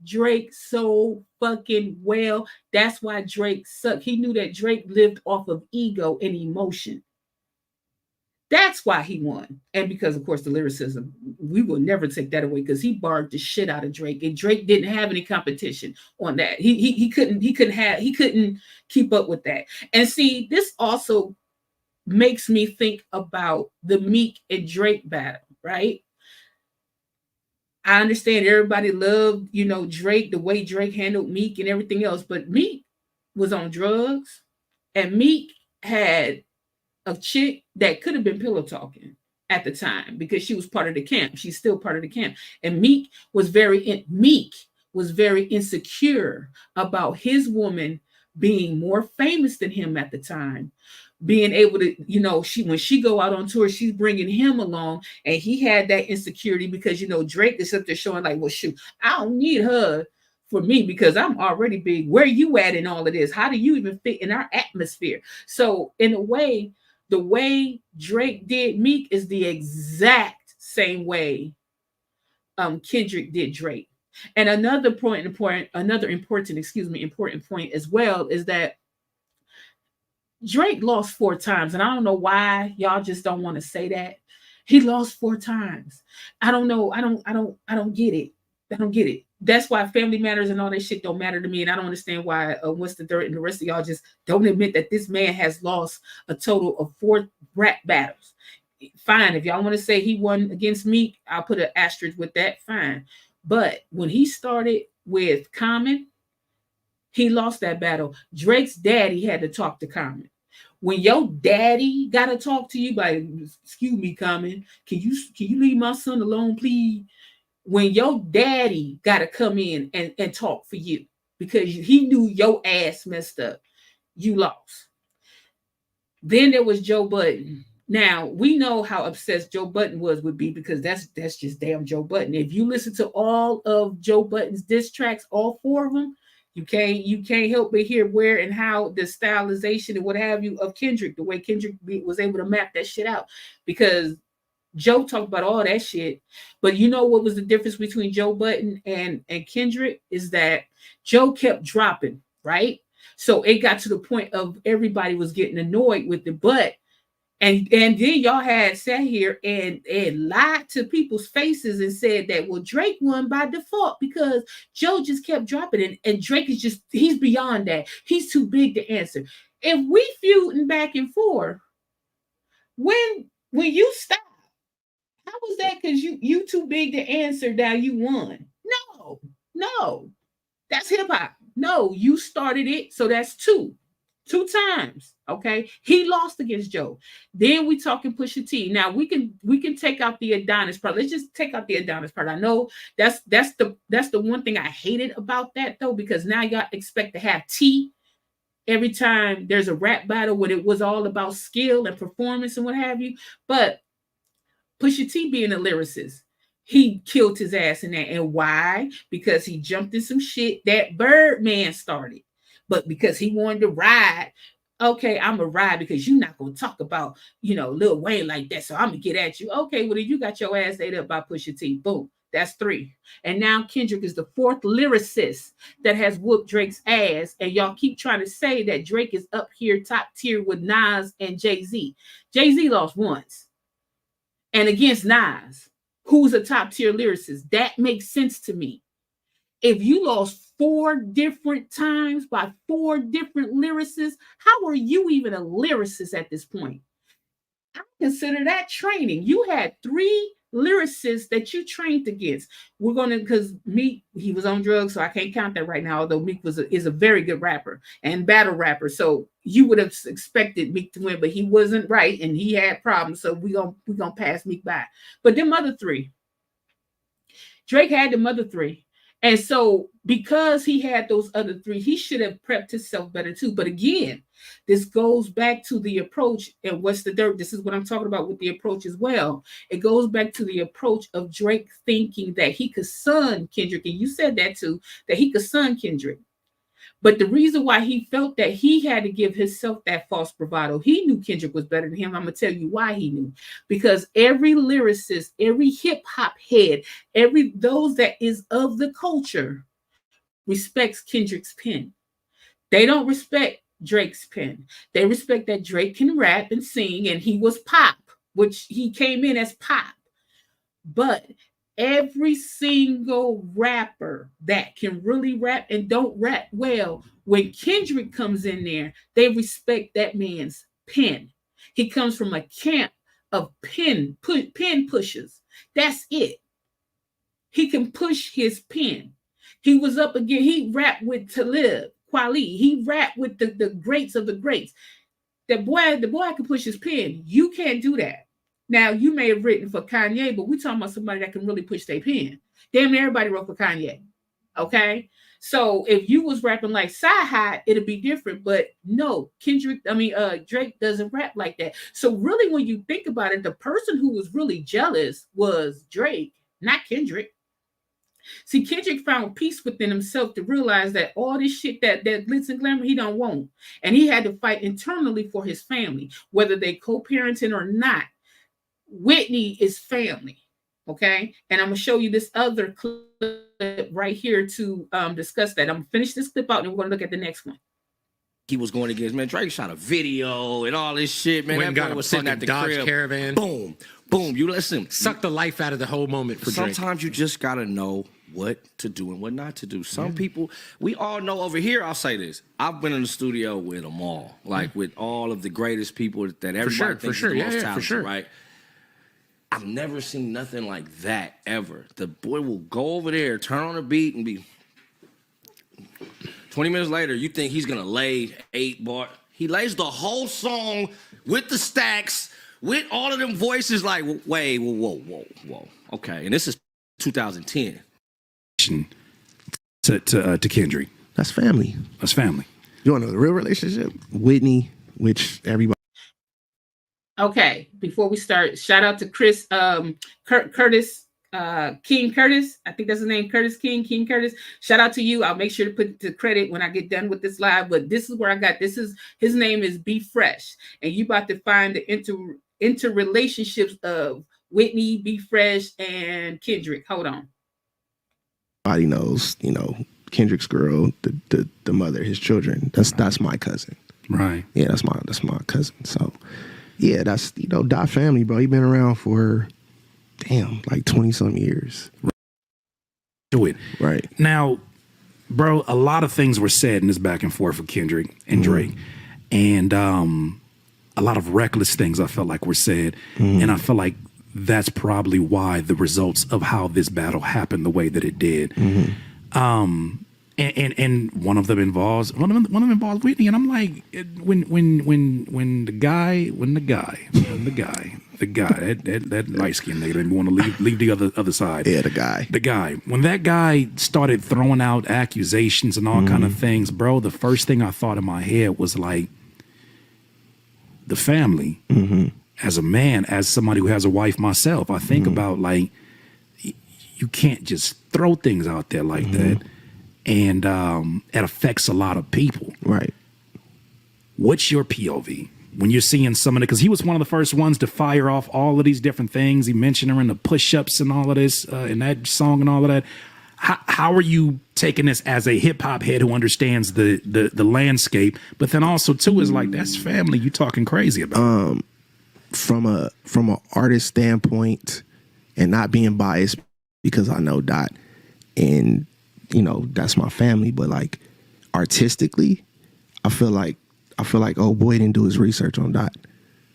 Drake so fucking well. That's why Drake sucked. He knew that Drake lived off of ego and emotion. That's why he won. And because, of course, the lyricism, we will never take that away because he barred the shit out of Drake. And Drake didn't have any competition on that. He couldn't keep up with that. And see, this also makes me think about the Meek and Drake battle, right? I understand everybody loved, Drake, the way Drake handled Meek and everything else, but Meek was on drugs, and Meek had a chick that could have been pillow talking at the time because she was part of the camp. She's still part of the camp. And Meek was very insecure about his woman being more famous than him at the time, being able to, when she go out on tour, she's bringing him along, and he had that insecurity because, Drake is up there showing like, well, shoot, I don't need her for me because I'm already big. Where you at in all of this? How do you even fit in our atmosphere? So in a way, the way Drake did Meek is the exact same way Kendrick did Drake. And another important point as well is that Drake lost 4 times, and I don't know why y'all just don't want to say that. He lost 4 times. I don't know. I don't get it. I don't get it. That's why Family Matters and all that shit don't matter to me, and I don't understand why What's the Dirt and the rest of y'all just don't admit that this man has lost a total of 4 rap battles. Fine, if y'all want to say he won against Meek, I'll put an asterisk with that. Fine, but when he started with Common, he lost that battle. Drake's daddy had to talk to Common. When your daddy got to talk to you, like, excuse me, Common, can you leave my son alone, please? When your daddy got to come in and talk for you because he knew your ass messed up, you lost. Then there was Joe Budden. Now, we know how obsessed Joe Budden was with B because that's just damn Joe Budden. If you listen to all of Joe Budden's diss tracks, all 4 of them, you can't help but hear where and how the stylization and what have you of Kendrick, the way Kendrick was able to map that shit out, because Joe talked about all that shit. But you know what was the difference between Joe Budden and Kendrick is that Joe kept dropping, right? So it got to the point of everybody was getting annoyed with it. But and then y'all had sat here and lied to people's faces and said that, well, Drake won by default because Joe just kept dropping it. And Drake is he's beyond that. He's too big to answer. If we feuding back and forth, when you stop, how was that? Because you too big to answer, now you won. No, that's hip hop. No, you started it, so that's 2 times. Okay, he lost against Joe. Then we talking Pusha T. Now we can take out the Adonis part. Let's just take out the Adonis part. I know that's the one thing I hated about that though, because now y'all expect to have T every time there's a rap battle when it was all about skill and performance and what have you. But Pusha T being a lyricist, he killed his ass in that. And why? Because he jumped in some shit that Birdman started. But because he wanted to ride, okay, I'm a ride because you're not gonna talk about, Lil Wayne like that. So I'm gonna get at you. Okay, well, then you got your ass ate up by Pusha T. Boom. That's 3. And now Kendrick is the 4th lyricist that has whooped Drake's ass. And y'all keep trying to say that Drake is up here top tier with Nas and Jay-Z. Jay-Z lost once. And against Nas, who's a top tier lyricist. That makes sense to me. If you lost 4 different times by 4 different lyricists, how are you even a lyricist at this point? I consider that training. You had 3 lyricists that you trained against. We're gonna, because Meek, he was on drugs, so I can't count that right now. Although Meek is a very good rapper and battle rapper, so you would have expected Meek to win, but he wasn't right and he had problems. So we gonna pass Meek by. But them other 3, Drake had them other 3. And so because he had those other 3, he should have prepped himself better too. But again, this goes back to the approach. And what's the dirt? This is what I'm talking about with the approach as well. It goes back to the approach of Drake thinking that he could son Kendrick. And you said that too, that he could son Kendrick. But the reason why he felt that he had to give himself that false bravado, he knew Kendrick was better than him. I'm going to tell you why he knew. Because every lyricist, every hip hop head, those that is of the culture respects Kendrick's pen. They don't respect Drake's pen. They respect that Drake can rap and sing, and he was pop, which he came in as pop. But every single rapper that can really rap and don't rap well, when Kendrick comes in there, they respect that man's pen. He comes from a camp of pen pushers. That's it. He can push his pen. He was up again. He rapped with Talib Kweli. He rapped with the greats of the greats. The boy can push his pen. You can't do that. Now, you may have written for Kanye, but we're talking about somebody that can really push their pen. Damn near everybody wrote for Kanye. Okay? So if you was rapping like Sci-Hi, it'd be different. But no, Drake doesn't rap like that. So really, when you think about it, the person who was really jealous was Drake, not Kendrick. See, Kendrick found peace within himself to realize that all this shit that glitz and glamour, he don't want. And he had to fight internally for his family, whether they co-parenting or not. Whitney is family, okay? And I'm going to show you this other clip right here to discuss that. I'm going to finish this clip out and we're going to look at the next one. He was going against, man, Drake shot a video and all this shit, man. Went That got boy a was sitting at the Dodge crib. Caravan. Boom, boom. You listen. Suck the life out of the whole moment for Drake. Sometimes you just got to know what to do and what not to do. Some people, we all know over here, I'll say this. I've been in the studio with them all, like with all of the greatest people that everybody thinks is the most talented, right? I've never seen nothing like that ever. The boy will go over there, turn on a beat, and be 20 minutes later, you think he's gonna lay 8 bar. He lays the whole song with the stacks, with all of them voices like, wait, whoa. Okay, and this is 2010. To Kendrick. That's family. That's family. You want to know the real relationship? Whitney, which everybody. Okay, before we start, shout out to Chris Curtis, King Curtis. I think that's his name, King Curtis. Shout out to you. I'll make sure to put the credit when I get done with this live. But this is where I got this. Is his name is Be Fresh, and you about to find the interrelationships of Whitney, Be Fresh, and Kendrick. Hold on. Everybody knows, Kendrick's girl, the mother, his children. That's my cousin. Right. Yeah, that's my cousin. So. Yeah, that's, Dot family, bro. He been around for, like 20-some years. Do it. Right. Now, bro, a lot of things were said in this back and forth with Kendrick and Drake. And a lot of reckless things I felt like were said. And I feel like that's probably why the results of how this battle happened the way that it did. And one of them involves Whitney, and I'm like, when the guy, that light skinned nigga didn't want to leave the other side. Yeah, the guy. When that guy started throwing out accusations and all kind of things, bro, the first thing I thought in my head was like, the family. As a man, as somebody who has a wife myself, I think about like, you can't just throw things out there like that, and it affects a lot of people. Right. What's your POV when you're seeing some of it? Because he was one of the first ones to fire off all of these different things. He mentioned her in the push-ups and all of this, in that song and all of that. How are you taking this as a hip hop head who understands the landscape, but then also too is like, that's family you talking crazy about? From a artist standpoint, and not being biased because I know Dot and that's my family, but like artistically, I feel like oh boy didn't do his research on Dot.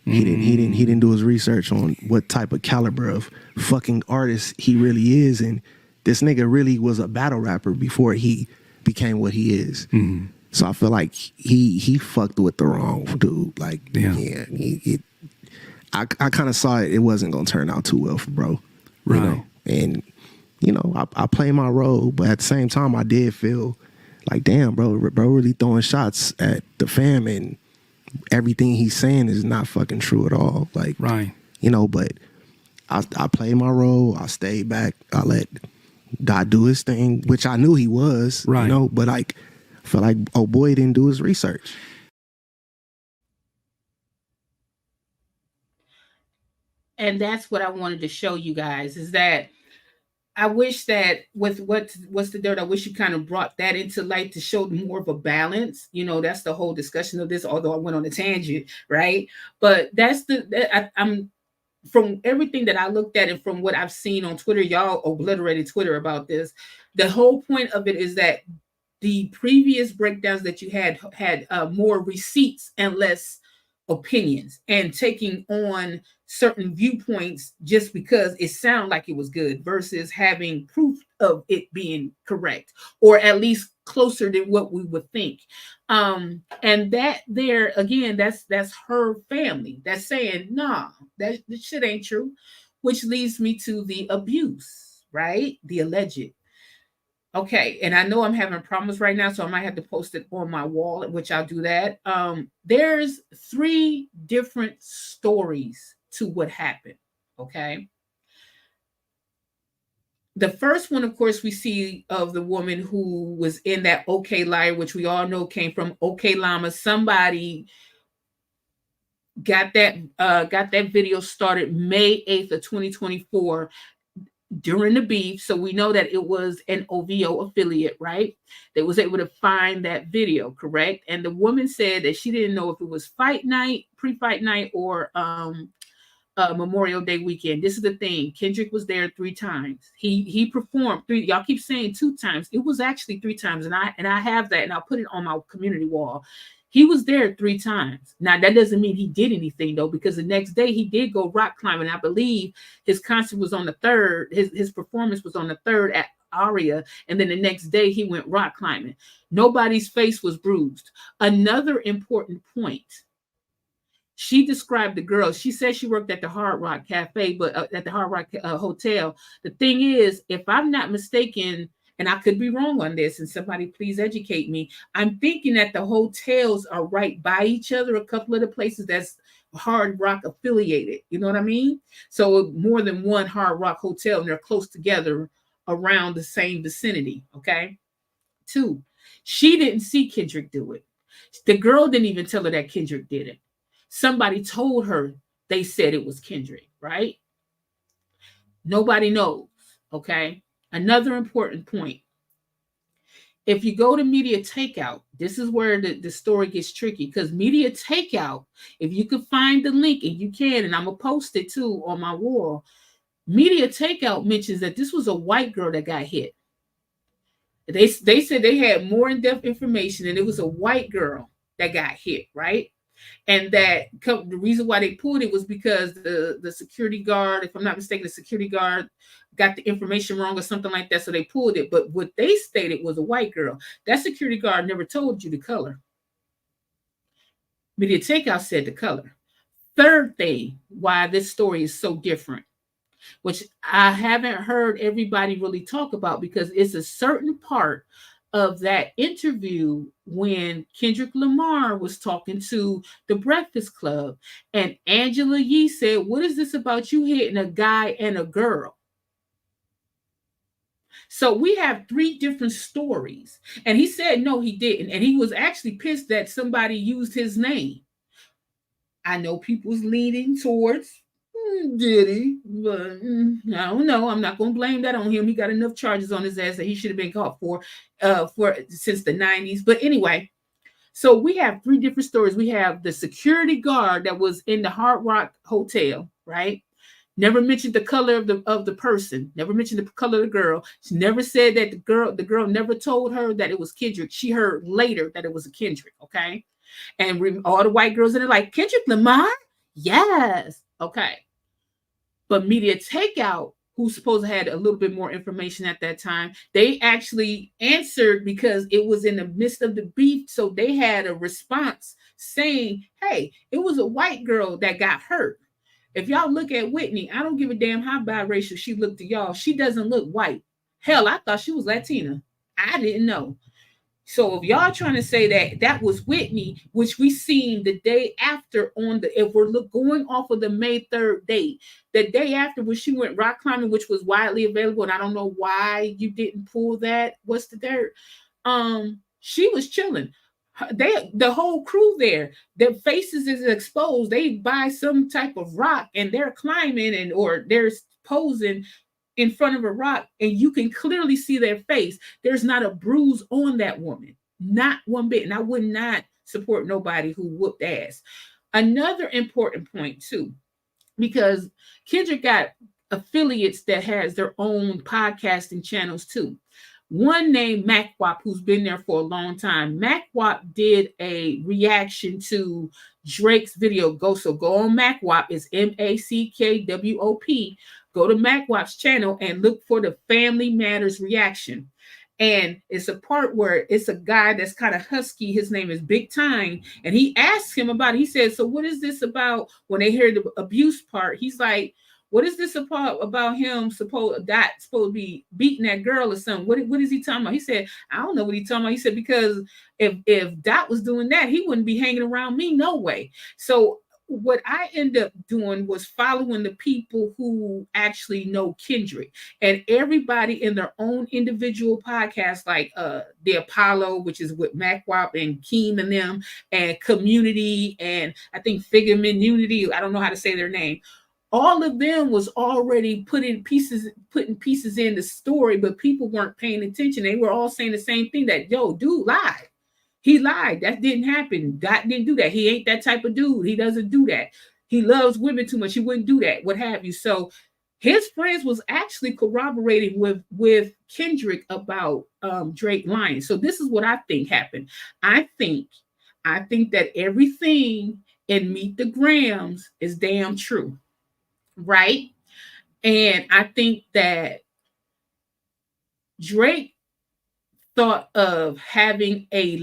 He didn't do his research on what type of caliber of fucking artist he really is, and this nigga really was a battle rapper before he became what he is. So I feel like he fucked with the wrong dude. Like, I kind of saw it wasn't gonna turn out too well for bro. Right. And I play my role, but at the same time I did feel like, damn, bro really throwing shots at the fam, and everything he's saying is not fucking true at all. Like, right. But I played my role, I stayed back, I let Dot do his thing, which I knew he was, right. But like, I felt like, oh boy, didn't do his research. And that's what I wanted to show you guys, is that I wish that with what's the dirt, I wish you kind of brought that into light to show more of a balance. That's the whole discussion of this, although I went on a tangent, right? But that's I'm from everything that I looked at and from what I've seen on Twitter, y'all obliterated Twitter about this. The whole point of it is that the previous breakdowns that you had more receipts and less opinions, and taking on certain viewpoints just because it sounded like it was good versus having proof of it being correct, or at least closer than what we would think. And that there again, that's her family that's saying, nah, that shit ain't true, which leads me to the abuse, right? The alleged. Okay, and I know I'm having problems right now, so I might have to post it on my wall, which I'll do that. There's 3 different stories to what happened, okay? The first one, of course, we see of the woman who was in that OK Liar, which we all know came from OK Llama. Somebody got that video started May 8th of 2024 during the beef. So we know that it was an OVO affiliate, right? They was able to find that video, correct? And the woman said that she didn't know if it was fight night, pre-fight night, or Memorial Day weekend. This is the thing. Kendrick was there 3 times. He performed 3. Y'all keep saying 2 times. It was actually 3 times. And I have that, and I'll put it on my community wall. He was there 3 times. Now, that doesn't mean he did anything, though, because the next day he did go rock climbing. I believe his concert was on the 3rd. His performance was on the 3rd at Aria. And then the next day he went rock climbing. Nobody's face was bruised. Another important point. She described the girl. She said she worked at the Hard Rock Cafe, but at the Hard Rock Hotel. The thing is, if I'm not mistaken, and I could be wrong on this, and somebody please educate me, I'm thinking that the hotels are right by each other, a couple of the places that's Hard Rock affiliated. You know what I mean? So more than one Hard Rock hotel, and they're close together around the same vicinity, okay? 2, she didn't see Kendrick do it. The girl didn't even tell her that Kendrick did it. Somebody told her they said it was Kendrick, right? Nobody knows, okay? Another important point. If you go to Media Takeout, this is where the story gets tricky, because Media Takeout, if you could find the link, and you can, and I'm going to post it too on my wall, Media Takeout mentions that this was a white girl that got hit. They said they had more in-depth information, and it was a white girl that got hit, right? And that the reason why they pulled it was because the security guard, if I'm not mistaken, the security guard got the information wrong or something like that. So they pulled it. But what they stated was a white girl. That security guard never told you the color. Media Takeout said the color. Third thing why this story is so different, which I haven't heard everybody really talk about, because it's a certain part of that interview when Kendrick Lamar was talking to the Breakfast Club, and Angela Yee said, "What is this about you hitting a guy and a girl?" So we have three different stories. And he said, no, he didn't. And he was actually pissed that somebody used his name. I know people's leaning towards did he? But I don't know. I'm not going to blame that on him. He got enough charges on his ass that he should have been caught for since the 90s. But anyway, so we have three different stories. We have the security guard that was in the Hard Rock Hotel, right? Never mentioned the color of the person. Never mentioned the color of the girl. She never said that the girl never told her that it was Kendrick. She heard later that it was a Kendrick. Okay, and all the white girls in it like Kendrick Lamar. Yes. Okay. But Media Takeout, who's supposed to had a little bit more information at that time, they actually answered because it was in the midst of the beef. So they had a response saying, hey, it was a white girl that got hurt. If y'all look at Whitney, I don't give a damn how biracial she looked to y'all. She doesn't look white. Hell, I thought she was Latina. I didn't know. So if y'all trying to say that that was Whitney, which we seen the day after if we're going off of the May 3rd date, the day after when she went rock climbing, which was widely available, and I don't know why you didn't pull that. What's the dirt? She was chilling. The whole crew there, their faces is exposed. They buy some type of rock and they're climbing or they're posing in front of a rock, and you can clearly see their face. There's not a bruise on that woman, not one bit. And I would not support nobody who whooped ass. Another important point too, because Kendrick got affiliates that has their own podcasting channels too. One named MacWap, who's been there for a long time. MacWap did a reaction to Drake's video. Go on MacWap. It's MACKWOP. Go to MacWap's channel and look for the Family Matters reaction. And it's a part where it's a guy that's kind of husky. His name is Big Time. And he asked him about it. He said, so what is this about when they hear the abuse part? He's like, what is this about him supposed to be beating that girl or something? What is he talking about? He said, I don't know what he's talking about. He said, because if Dot was doing that, he wouldn't be hanging around me, no way. So what I ended up doing was following the people who actually know Kendrick, and everybody in their own individual podcast, like the Apollo, which is with MacWap and Keem and them, and Community, and I think Figment Unity. I don't know how to say their name. All of them was already putting pieces in the story, but people weren't paying attention. They were all saying the same thing, that yo, dude lied. He lied. That didn't happen. God didn't do that. He ain't that type of dude. He doesn't do that. He loves women too much. He wouldn't do that. What have you? So his friends was actually corroborating with Kendrick about Drake lying. So this is what I think happened. I think that everything in Meet the Grams is damn true. Right? And I think that Drake thought of having a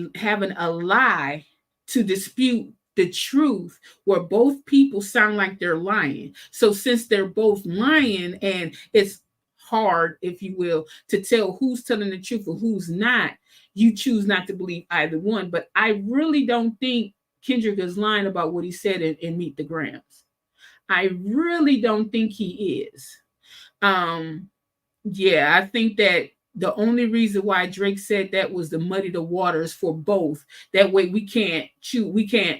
lie to dispute the truth where both people sound like they're lying. So since they're both lying, and it's hard, if you will, to tell who's telling the truth or who's not, you choose not to believe either one. But I really don't think Kendrick is lying about what he said in Meet the Grams. I really don't think he is. Yeah, I think that the only reason why Drake said that was to muddy the waters for both. That way we can't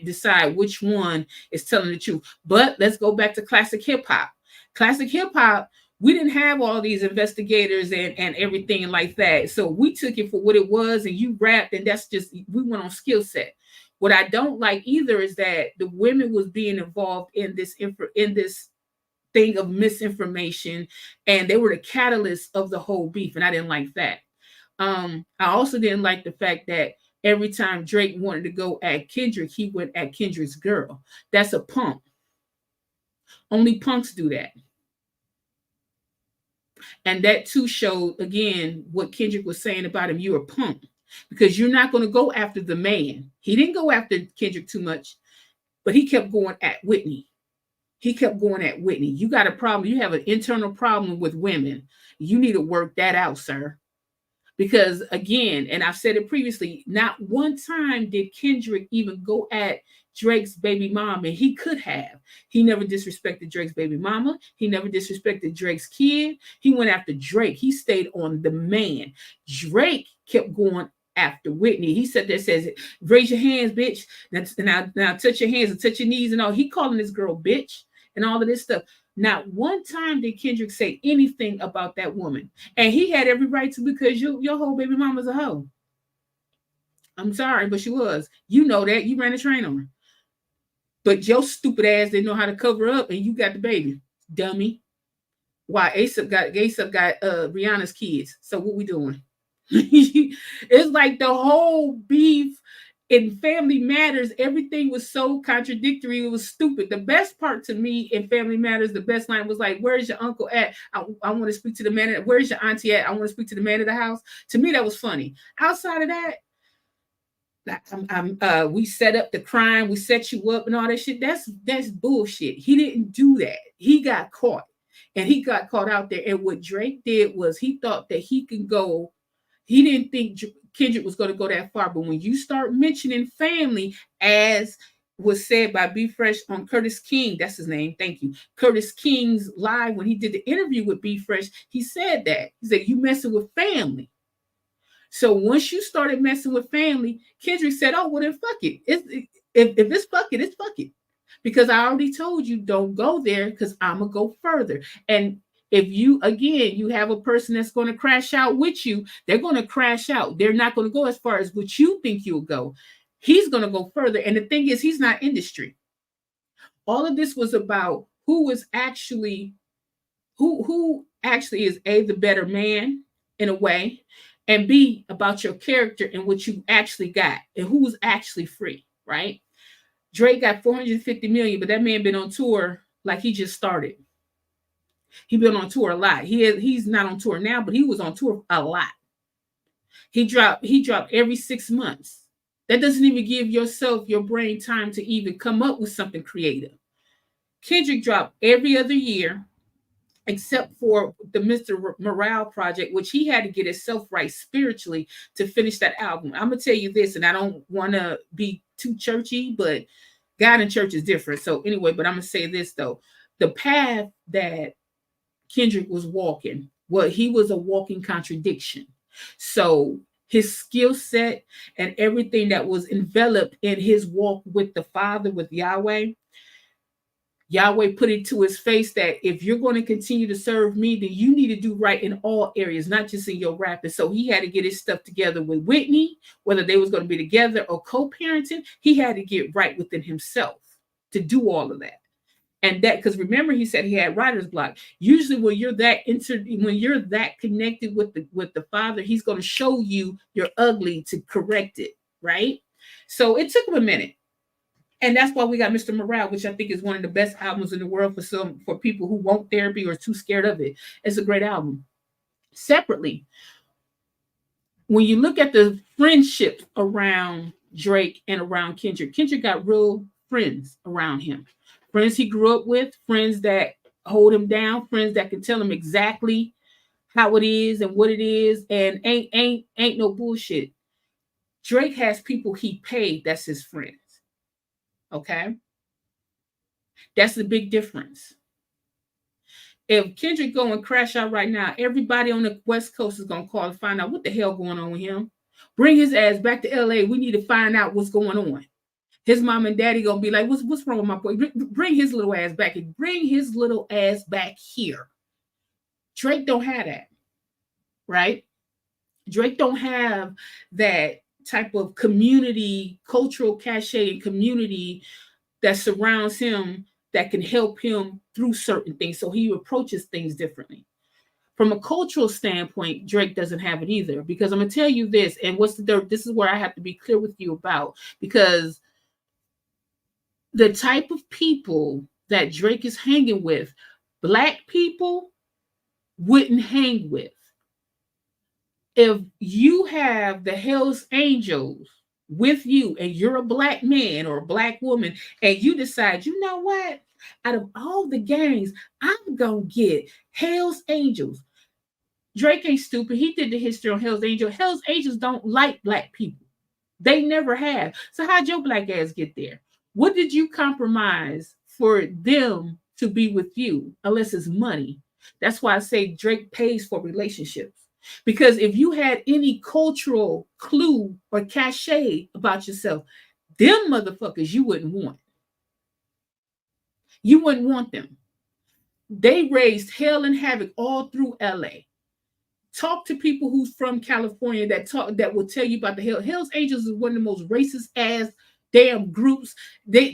decide which one is telling the truth. But let's go back to classic hip hop. Classic hip hop, we didn't have all these investigators and everything like that. So we took it for what it was, and you rapped, and that's just, we went on skill set. What I don't like either is that the women was being involved in this thing of misinformation, and they were the catalyst of the whole beef, and I didn't like that. I also didn't like the fact that every time Drake wanted to go at Kendrick, he went at Kendrick's girl. That's a punk. Only punks do that. And that too showed, again, what Kendrick was saying about him. You're a punk. Because you're not going to go after the man. He didn't go after Kendrick too much, but he kept going at Whitney. You got a problem. You have an internal problem with women. You need to work that out, sir. Because again, and I've said it previously, not one time did Kendrick even go at Drake's baby mom, and he could have. He never disrespected Drake's baby mama. He never disrespected Drake's kid. He went after Drake. He stayed on the man. Drake kept going after Whitney. He said that says, raise your hands, bitch. Now touch your hands and touch your knees and all. He calling this girl bitch and all of this stuff. Not one time did Kendrick say anything about that woman. And he had every right to, because your whole baby mama's a hoe. I'm sorry, but she was. You know that. You ran a train on her. But your stupid ass didn't know how to cover up, and you got the baby. Dummy. Why? ASAP got Rihanna's kids. So what we doing? It's like the whole beef in Family Matters, everything was so contradictory. It was stupid. The best part to me in Family Matters, the best line was like, where's your uncle at? I want to speak to the man. Where's your auntie at? I want to speak to the man of the house. To me, that was funny. Outside of that, we set up the crime. We set you up and all that shit. That's bullshit. He didn't do that. He got caught. And he got caught out there. And what Drake did was he thought that he could go. He didn't think Kendrick was going to go that far. But when you start mentioning family, as was said by B Fresh on Curtis King, that's his name, thank you, Curtis King's live, when he did the interview with B Fresh, he said that. He said, you messing with family. So once you started messing with family, Kendrick said, oh, well, then fuck it. If it's fuck it, it's fuck it. Because I already told you, don't go there, because I'm going to go further. And if you, again, you have a person that's going to crash out with you, they're going to crash out. They're not going to go as far as what you think you'll go. He's going to go further. And the thing is, he's not industry. All of this was about who actually is A, the better man in a way, and B, about your character and what you actually got and who's actually free, right? Drake got 450 million, but that man been on tour like he just started. He been on tour a lot. He's not on tour now, but he was on tour a lot. He dropped every 6 months. That doesn't even give your brain time to even come up with something creative. Kendrick dropped every other year, except for the Mr. Morale project, which he had to get himself right spiritually to finish that album. I'm going to tell you this, and I don't want to be too churchy, but God and church is different. So anyway, but I'm going to say this, though. The path that Kendrick was walking, well, he was a walking contradiction. So his skill set and everything that was enveloped in his walk with the Father, with Yahweh put it to his face that if you're going to continue to serve me, then you need to do right in all areas, not just in your rapping. So he had to get his stuff together with Whitney, whether they was going to be together or co-parenting. He had to get right within himself to do all of that. And that, because remember, he said he had writer's block. Usually when you're that connected with the Father, he's going to show you you're ugly to correct it, right? So it took him a minute. And that's why we got Mr. Morale, which I think is one of the best albums in the world for people who want therapy or are too scared of it. It's a great album. Separately, when you look at the friendship around Drake and around Kendrick got real friends around him. Friends he grew up with, friends that hold him down, friends that can tell him exactly how it is and what it is, and ain't no bullshit. Drake has people he paid that's his friends. Okay? That's the big difference. If Kendrick go and crash out right now, everybody on the West Coast is going to call and find out what the hell going on with him. Bring his ass back to LA. We need to find out what's going on. His mom and daddy going to be like, what's wrong with my boy? Bring his little ass back. Bring his little ass back here. Drake don't have that, right? Drake don't have that type of community, cultural cachet and community that surrounds him that can help him through certain things. So he approaches things differently. From a cultural standpoint, Drake doesn't have it either, because I'm going to tell you this, and this is where I have to be clear with you about, because the type of people that Drake is hanging with, Black people wouldn't hang with. If you have the Hells Angels with you and you're a Black man or a Black woman and you decide, you know what, out of all the gangs, I'm going to get Hells Angels. Drake ain't stupid. He did the history on Hell's Angels. Hell's Angels don't like black people. They never have. So how'd your black ass get there? What did you compromise for them to be with you? Unless it's money. That's why I say Drake pays for relationships. Because if you had any cultural clue or cachet about yourself, them motherfuckers you wouldn't want. You wouldn't want them. They raised hell and havoc all through LA. Talk to people who's from California that will tell you about the Hell's Angels is one of the most racist ass damn groups. They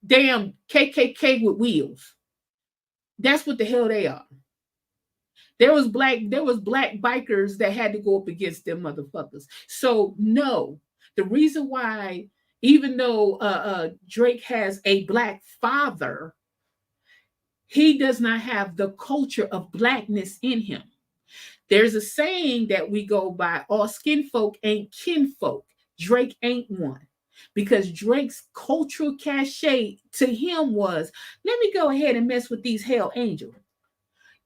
damn KKK with wheels. That's what the hell they are. There was black bikers that had to go up against them motherfuckers. So no, the reason why, even though Drake has a black father, he does not have the culture of blackness in him. There's a saying that we go by, all skin folk ain't kinfolk. Drake ain't one. Because Drake's cultural cachet to him was, let me go ahead and mess with these hell angels.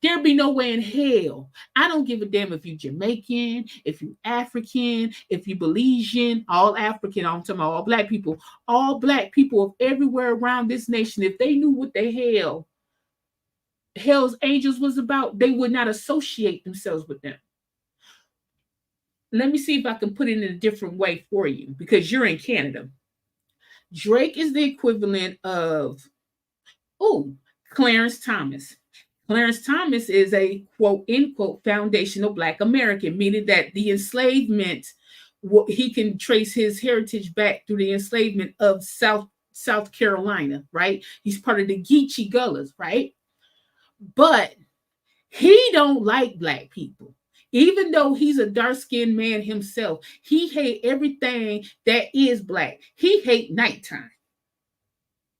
There'll be no way in hell. I don't give a damn if you Jamaican, if you African, if you Belizean, all African, I'm talking about all black people of everywhere around this nation, if they knew what the hell Hell's Angels was about, they would not associate themselves with them. Let me see if I can put it in a different way for you, because you're in Canada. Drake is the equivalent of, Clarence Thomas. Clarence Thomas is a quote, end quote, foundational Black American, meaning that the enslavement, he can trace his heritage back through the enslavement of South Carolina, right? He's part of the Geechee Gullahs, right? But he don't like black people. Even though he's a dark-skinned man himself, he hate everything that is black. He hate nighttime.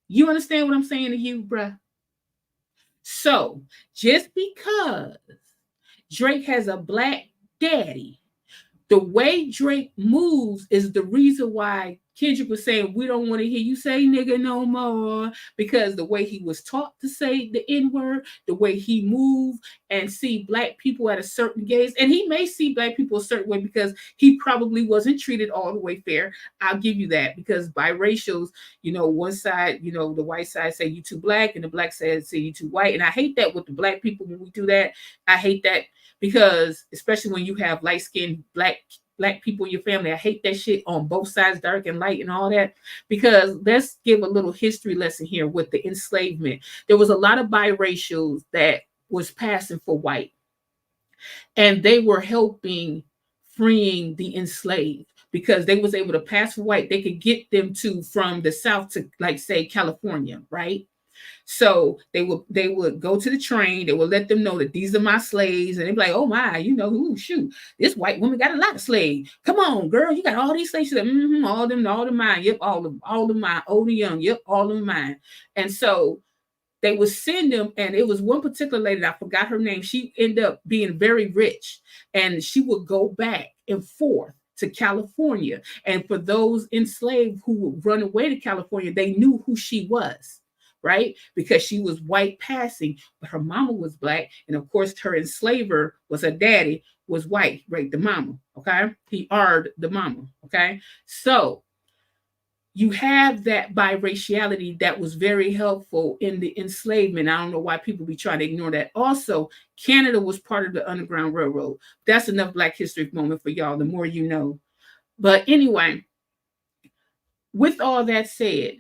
You understand what I'm saying to you, bruh? So just because Drake has a black daddy, the way Drake moves is the reason why Kendrick was saying, we don't want to hear you say nigga no more, because the way he was taught to say the N-word, the way he moved and see black people at a certain gaze, and he may see black people a certain way because he probably wasn't treated all the way fair. I'll give you that, because biracials, one side, the white side say you too black and the black side say you too white. And I hate that with the black people when we do that. I hate that because especially when you have light-skinned black people in your family, I hate that shit on both sides, dark and light and all that. Because let's give a little history lesson here with the enslavement. There was a lot of biracials that was passing for white, and they were helping freeing the enslaved because they was able to pass for white. They could get them from the South to, like, say, California, right? So they would go to the train. They would let them know that these are my slaves, and they'd be like, "Oh my, shoot, this white woman got a lot of slaves. Come on, girl, you got all these slaves." She's like, all of mine. Yep, all of mine, old and young. Yep, all of mine. And so they would send them, and it was one particular lady, I forgot her name. She ended up being very rich, and she would go back and forth to California. And for those enslaved who would run away to California, they knew who she was. Right? Because she was white passing, but her mama was black. And of course, her enslaver was her daddy, was white, right? The mama, okay? He R'd the mama, okay? So you have that biraciality that was very helpful in the enslavement. I don't know why people be trying to ignore that. Also, Canada was part of the Underground Railroad. That's enough Black History moment for y'all, the more you know. But anyway, with all that said,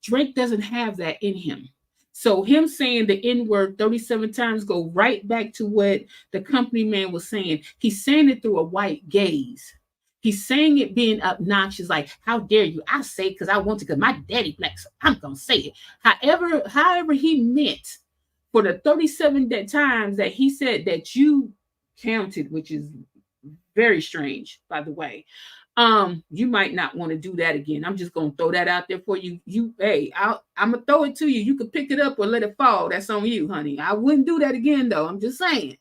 Drake doesn't have that in him. So him saying the N-word 37 times go right back to what the company man was saying. He's saying it through a white gaze. He's saying it being obnoxious, like, how dare you? I say it because I want to, because my daddy black, so I'm going to say it. However he meant for the 37 times that he said that you counted, which is very strange, by the way. You might not want to do that again. I'm just gonna throw that out there for you. I'm gonna throw it to you. You can pick it up or let it fall. That's on you, honey. I wouldn't do that again, though. I'm just saying.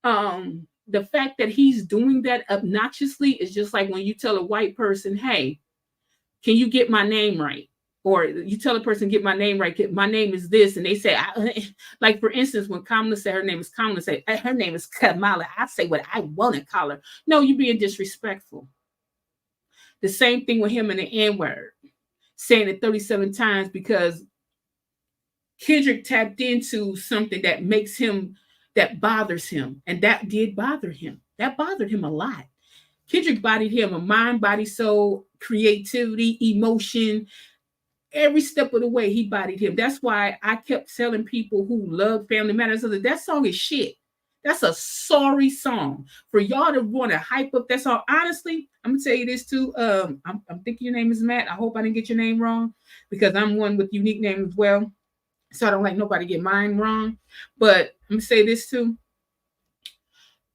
The fact that he's doing that obnoxiously is just like when you tell a white person, "Hey, can you get my name right?" or you tell a person, get my name right, my name is this, and they say, like for instance, when Kamala said her name is Kamala, say her name is Kamala, I say what I want to call her. No, you're being disrespectful. The same thing with him and the N-word, saying it 37 times because Kendrick tapped into something that makes him, that bothers him, and that did bother him. That bothered him a lot. Kendrick bodied him, a mind, body, soul, creativity, emotion. Every step of the way, he bodied him. That's why I kept telling people who love Family Matters that song is shit. That's a sorry song. For y'all to want to hype up that song, honestly, I'm gonna tell you this too. I'm thinking your name is Matt. I hope I didn't get your name wrong because I'm one with unique name as well. So I don't like nobody get mine wrong. But I'm gonna say this too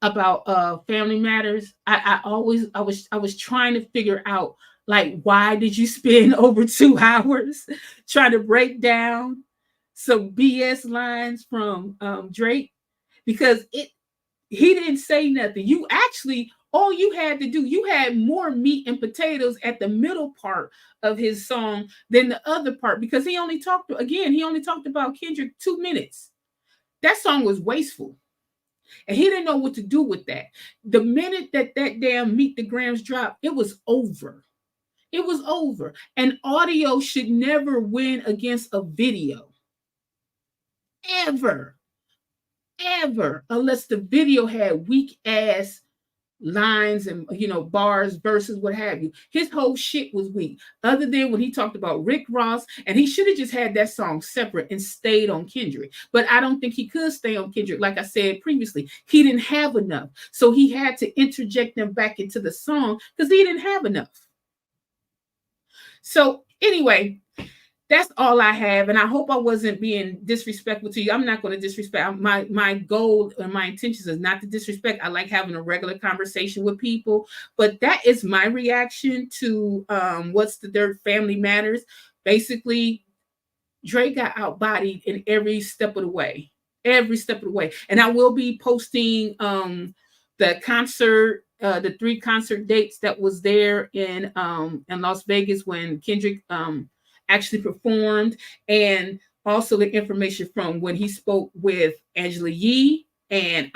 about Family Matters. I was trying to figure out, like, why did you spend over 2 hours trying to break down some BS lines from Drake? Because he didn't say nothing. You actually, all you had to do, you had more meat and potatoes at the middle part of his song than the other part, because he only talked about Kendrick 2 minutes. That song was wasteful. And he didn't know what to do with that. The minute that damn Meet the Grams dropped, it was over. It was over. And audio should never win against a video. Ever. Ever. Unless the video had weak ass lines and, bars, verses, what have you. His whole shit was weak. Other than when he talked about Rick Ross, and he should have just had that song separate and stayed on Kendrick. But I don't think he could stay on Kendrick. Like I said previously, he didn't have enough. So he had to interject them back into the song because he didn't have enough. So anyway, that's all I have. And I hope I wasn't being disrespectful to you. I'm not going to disrespect. My goal and my intentions is not to disrespect. I like having a regular conversation with people. But that is my reaction to What's the Dirt, Family Matters. Basically, Drake got outbodied in every step of the way. Every step of the way. And I will be posting the concert, the 3 concert dates that was there in Las Vegas when Kendrick actually performed, and also the information from when he spoke with Angela Yee and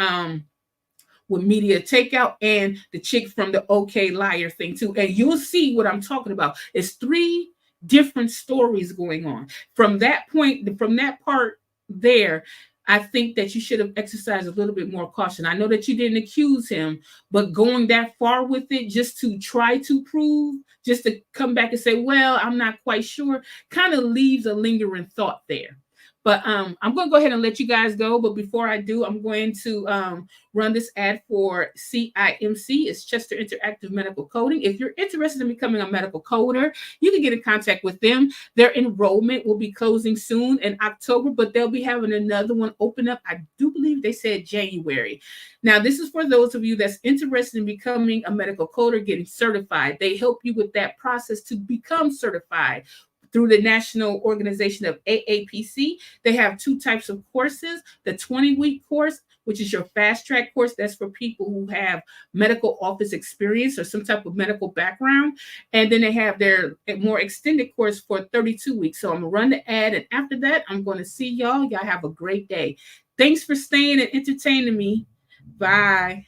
with Media Takeout and the chick from the OK Liar thing too. And you'll see what I'm talking about. It's 3 different stories going on. From that point, from that part there, I think that you should have exercised a little bit more caution. I know that you didn't accuse him, but going that far with it just to try to prove, just to come back and say, well, I'm not quite sure, kind of leaves a lingering thought there. But I'm going to go ahead and let you guys go. But before I do, I'm going to run this ad for CIMC. It's Chester Interactive Medical Coding. If you're interested in becoming a medical coder, you can get in contact with them. Their enrollment will be closing soon in October, but they'll be having another one open up. I do believe they said January. Now, this is for those of you that's interested in becoming a medical coder, getting certified. They help you with that process to become certified through the national organization of AAPC. They have 2 types of courses: the 20-week course, which is your fast track course. That's for people who have medical office experience or some type of medical background. And then they have their more extended course for 32 weeks. So I'm gonna run the ad, and after that, I'm going to see y'all. Y'all have a great day. Thanks for staying and entertaining me. Bye.